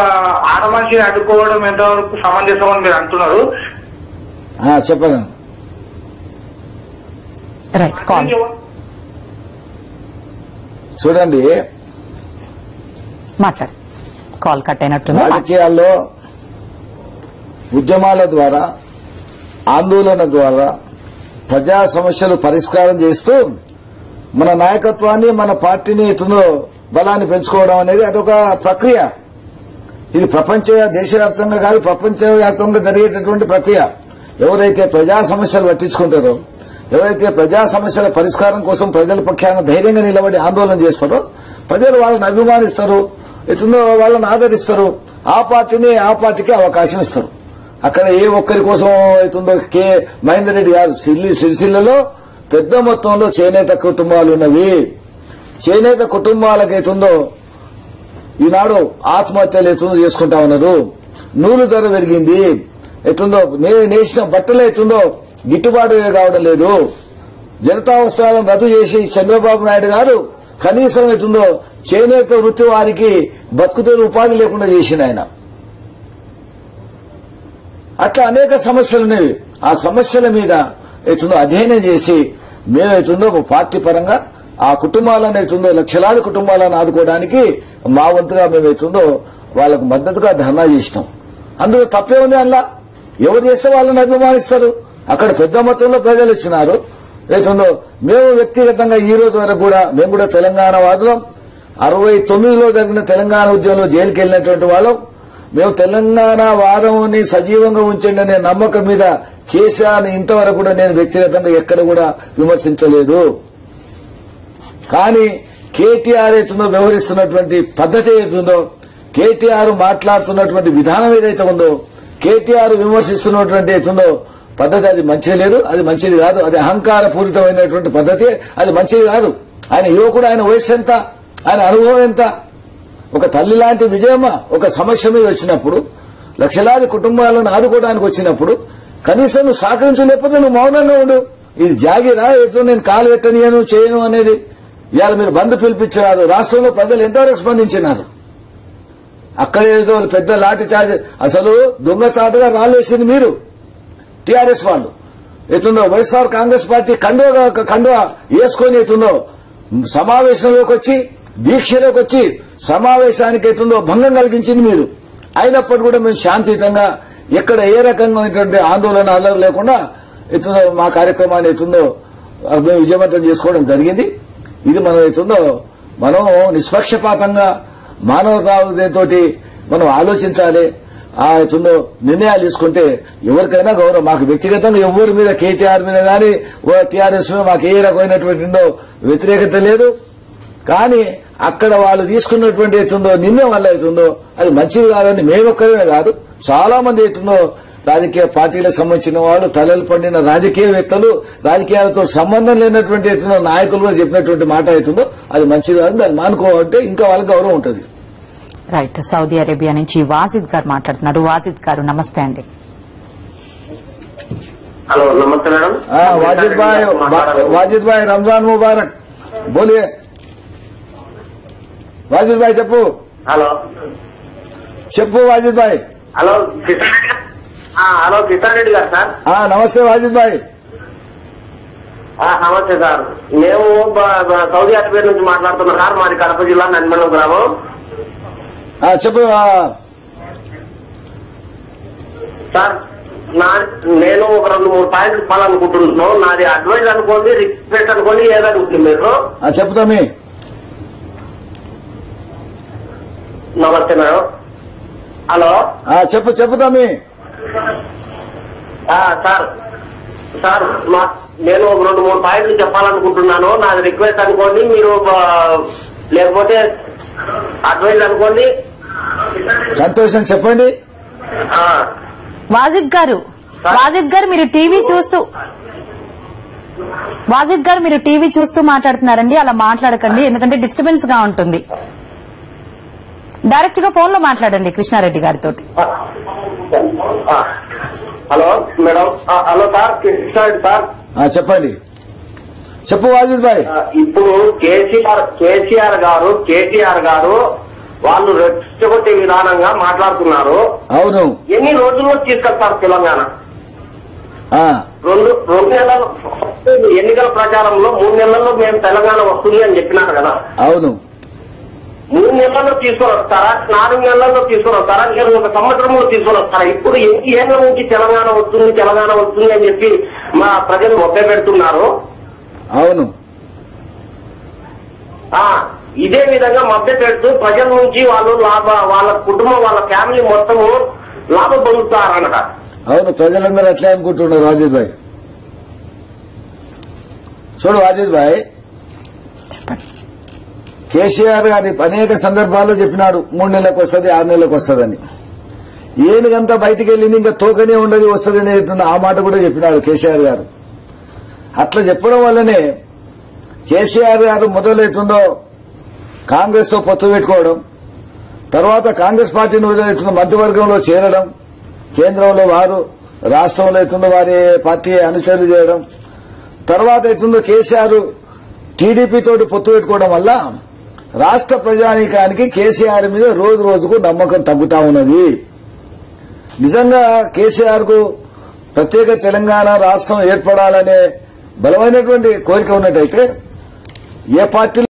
ఆడ మనిషిని అడ్డుకోవడం ఎంతవరకు సమంజసం అని మీరు అంటున్నారు. చెప్పండి. చూడండి, మాట్లాడు, కాల్ కట్ అయినట్టుంది. రాజకీయాల్లో ఉద్యమాల ద్వారా, ఆందోళన ద్వారా ప్రజా సమస్యలు పరిష్కారం చేస్తూ మన నాయకత్వాన్ని, మన పార్టీని ఎటునో బలాన్ని పెంచుకోవడం అనేది అదొక ప్రక్రియ. ఇది దేశవ్యాప్తంగా కాదు, ప్రపంచవ్యాప్తంగా జరిగేటటువంటి ప్రక్రియ. ఎవరైతే ప్రజా సమస్యలు పట్టించుకుంటారో, ఎవరైతే ప్రజా సమస్యల పరిష్కారం కోసం ప్రజల పక్షాన ధైర్యంగా నిలబడి ఆందోళన చేస్తారో ప్రజలు వాళ్ళని అభిమానిస్తారు, ఎటునో వాళ్ళని ఆదరిస్తారు. ఆ పార్టీకి అవకాశం ఇస్తారు. అక్కడ ఏ ఒక్కరి కోసం అవుతుందో కె మహేందర్ రెడ్డి గారు సిరిసిల్లలో పెద్ద మొత్తంలో చేనేత కుటుంబాలు ఉన్నవి. చేనేత కుటుంబాలకు అవుతుందో ఈనాడు ఆత్మహత్యలు ఎట్టుందో చేసుకుంటా ఉన్నారు. నూలు ధర పెరిగింది, ఎట్టుందో నేసిన బట్టలు ఎట్టుందో గిట్టుబాటు కావడం లేదు. జనతా వస్త్రాలను రద్దు చేసి చంద్రబాబు నాయుడు గారు కనీసం ఎట్టుందో చేనేత వృత్తి వారికి బతుకుతేరు ఉపాధి లేకుండా చేసిన ఆయన. అట్లా అనేక సమస్యలు ఉన్నవి. ఆ సమస్యల మీద ఎట్టుందో అధ్యయనం చేసి మేము ఎట్టుందో పార్టీ పరంగా ఆ కుటుంబాలను ఎట్టుందో లక్షలాది కుటుంబాలను ఆదుకోవడానికి మా వంతుగా మేము ఎట్టుందో వాళ్లకు మద్దతుగా ధర్నా చేసినాం. అందులో తప్పే ఉంది. అందులో ఎవరు చేస్తే వాళ్ళని అభిమానిస్తారు. అక్కడ పెద్ద మొత్తంలో ప్రజలు ఇచ్చినారు. ఏతుందో మేము వ్యక్తిగతంగా ఈ రోజు వరకు కూడా మేము కూడా తెలంగాణ వాదులం. 69లో జరిగిన తెలంగాణ ఉద్యమంలో జైలుకి వెళ్లినటువంటి వాళ్ళం. మేము తెలంగాణ వాదం సజీవంగా ఉంచండి అనే నమ్మకం మీద కేసీఆర్ని ఇంతవరకు కూడా నేను వ్యక్తిగతంగా ఎక్కడ కూడా విమర్శించలేదు. కానీ కేటీఆర్ ఏతుందో వ్యవహరిస్తున్నటువంటి పద్దతి ఏతుందో, కేటీఆర్ మాట్లాడుతున్నటువంటి విధానం ఏదైతే ఉందో, కేటీఆర్ విమర్శిస్తున్నటువంటి ఏతుందో పద్దతి అది మంచిది లేదు, అది మంచిది కాదు. అది అహంకార పూరితమైనటువంటి పద్దతి, అది మంచిది కాదు. ఆయన యువకుడు, ఆయన వయస్సు ఎంత, ఆయన అనుభవం ఎంత. ఒక తల్లి లాంటి విజయమ్మ ఒక సమస్య మీద వచ్చినప్పుడు, లక్షలాది కుటుంబాలను ఆదుకోవడానికి వచ్చినప్పుడు కనీసం నువ్వు సహకరించలేకపోతే నువ్వు మౌనంగా ఉండు. ఇది జాగిరా ఎట్లా నేను కాలు పెట్టనియను చేయను అనేది. ఇవాళ మీరు బంద్ పిలిపించినారు. రాష్ట్రంలో ప్రజలు ఎంతవరకు స్పందించినారు. అక్కడ ఏదో పెద్ద లాఠీ చార్జ్, అసలు దొంగసాటుగా రాళ్ళేసింది మీరు టీఆర్ఎస్ వాళ్ళు. ఎటుందో వైఎస్ఆర్ కాంగ్రెస్ పార్టీ కండువా వేసుకొని ఎటుందో సమావేశంలోకి వచ్చి, దీక్షలోకి వచ్చి సమావేశానికి ఎటుందో భంగం కలిగించింది మీరు. అయినప్పటికీ కూడా మేము శాంతియుతంగా ఎక్కడ ఏ రకమైనటువంటి ఆందోళన అల్లరి లేకుండా ఎటుందో మా కార్యక్రమాన్ని ఎటుందో మేము విజయవంతం చేసుకోవడం జరిగింది. ఇది మనం ఎటుందో మనం నిష్పక్షపాతంగా మానవతాతో మనం ఆలోచించాలి. ఎటుందో నిర్ణయాలు తీసుకుంటే ఎవరికైనా గౌరవం. మాకు వ్యక్తిగతంగా ఎవరి మీద, కేటీఆర్ మీద గానీ టీఆర్ఎస్ మీద మాకు ఏ రకమైనటువంటి వ్యతిరేకత లేదు. కానీ అక్కడ వాళ్ళు తీసుకున్నటువంటి ఎటుందో నిర్ణయం వల్ల అవుతుందో అది మంచిది కాదని మేమొక్కరే కాదు, చాలా మంది అవుతుందో రాజకీయ పార్టీలకు సంబంధించిన వాళ్ళు, తలలు పండిన రాజకీయవేత్తలు, రాజకీయాలతో సంబంధం లేనటువంటి ఎటుందో నాయకులు కూడా చెప్పినటువంటి మాట అవుతుందో అది మంచిది కాదు. దాన్ని మానుకోవాలంటే ఇంకా వాళ్ళకి గౌరవం ఉంటుంది. రైట్, సౌదీ అరేబియా నుంచి వాజిద్ గారు మాట్లాడుతున్నారు. వాజిద్ గారు నమస్తే అండి. హలో, నమస్తే మేడం. వాజిద్ భాయ్ రంజాన్ ముబారక్. బోలియే వాజిద్ భాయ్, చెప్పు. చెప్పు వాజిద్ భాయ్. హలో కిషన్ రెడ్డి గారు సార్. నమస్తే వాజిద్ భాయ్. నమస్తే సార్. మేము సౌదీ అరేబియా నుంచి మాట్లాడుతున్నాం సార్. మాది కడప జిల్లా నన్మల గ్రామం. చెప్పు సార్. నేను ఒక 2-3 పాయింట్లు చెప్పాలనుకుంటున్నాను. నాది అడ్వైజ్ అనుకోండి, రిక్వెస్ట్ అనుకోండి, ఏదనుకుంటుంది మీరు. చెప్తామే. నమస్తే మేడం. హలో. చెప్పుతామే. సార్ నేను ఒక 2-3 పాయింట్లు చెప్పాలనుకుంటున్నాను. నాది రిక్వెస్ట్ అనుకోండి, మీరు లేకపోతే అడ్వైజ్ అనుకోండి. సంతోషం, చెప్పండి. వాజిద్ గారు మీరు టీవీ చూస్తూ మాట్లాడుతున్నారండి. అలా మాట్లాడకండి, ఎందుకంటే డిస్టర్బెన్స్ గా ఉంటుంది. డైరెక్ట్ గా ఫోన్ లో మాట్లాడండి కృష్ణారెడ్డి గారితో. Hello madam. Hello sir, Krishna Reddy sir. చెప్పండి. చెప్పు వాజిద్ భాయ్. ఇప్పుడు కేసీఆర్ గారు వాళ్ళు రెచ్చగొట్టే విధానంగా మాట్లాడుతున్నారు. అవును. ఎన్ని రోజుల్లో తీసుకెళ్తారు తెలంగాణ? 2 నెలలు ఎన్నికల ప్రచారంలో 3 నెలల్లో మేము తెలంగాణ వస్తుంది అని చెప్పినారు కదా. అవును. 3 నెలల్లో తీసుకొని వస్తారా, 4 నెలల్లో తీసుకొని వస్తారా, లేదా 1 సంవత్సరంలో తీసుకొని వస్తారా? ఇప్పుడు ఎన్ని ఏళ్ల నుంచి తెలంగాణ వస్తుంది అని చెప్పి మా ప్రజలు మొక్క పెడుతున్నారు. అవును. ఇదే విధంగా మధ్య పెడుతూ ప్రజల నుంచి వాళ్ళు వాళ్ళ కుటుంబం, వాళ్ళ ఫ్యామిలీ మొత్తము లాభం పొందుతారనట. అవును, ప్రజలందరూ అట్లే అనుకుంటున్నారు వాజిద్ భాయ్. చూడు వాజిద్ భాయ్, కేసీఆర్ గారి అనేక సందర్భాల్లో చెప్పినాడు 3 నెలలకు వస్తుంది, 6 నెలలకు వస్తుందని. ఏనుగంతా బయటికి వెళ్ళింది, ఇంకా తోకనే ఉండదు వస్తుంది అని ఆ మాట కూడా చెప్పినాడు కేసీఆర్ గారు. అట్లా చెప్పడం వల్లనే కేసీఆర్ గారు మొదలవుతుందో కాంగ్రెస్ తో పొత్తు పెట్టుకోవడం, తర్వాత కాంగ్రెస్ పార్టీని వదిలేతున్న మంత్రివర్గంలో చేరడం, కేంద్రంలో వారు, రాష్ట్రంలో అవుతుందో వారి పార్టీ అనుచరులు చేయడం, తర్వాత అవుతుందో కేసీఆర్ టీడీపీ తోటి పొత్తు పెట్టుకోవడం వల్ల రాష్ట్ర ప్రజానీకానికి కేసీఆర్ మీద రోజు రోజుకు నమ్మకం తగ్గుతా ఉన్నది. నిజంగా కేసీఆర్ కు ప్రత్యేక తెలంగాణ రాష్ట్రం ఏర్పడాలనే బలమైనటువంటి కోరిక ఉన్నట్టయితే ఏ పార్టీ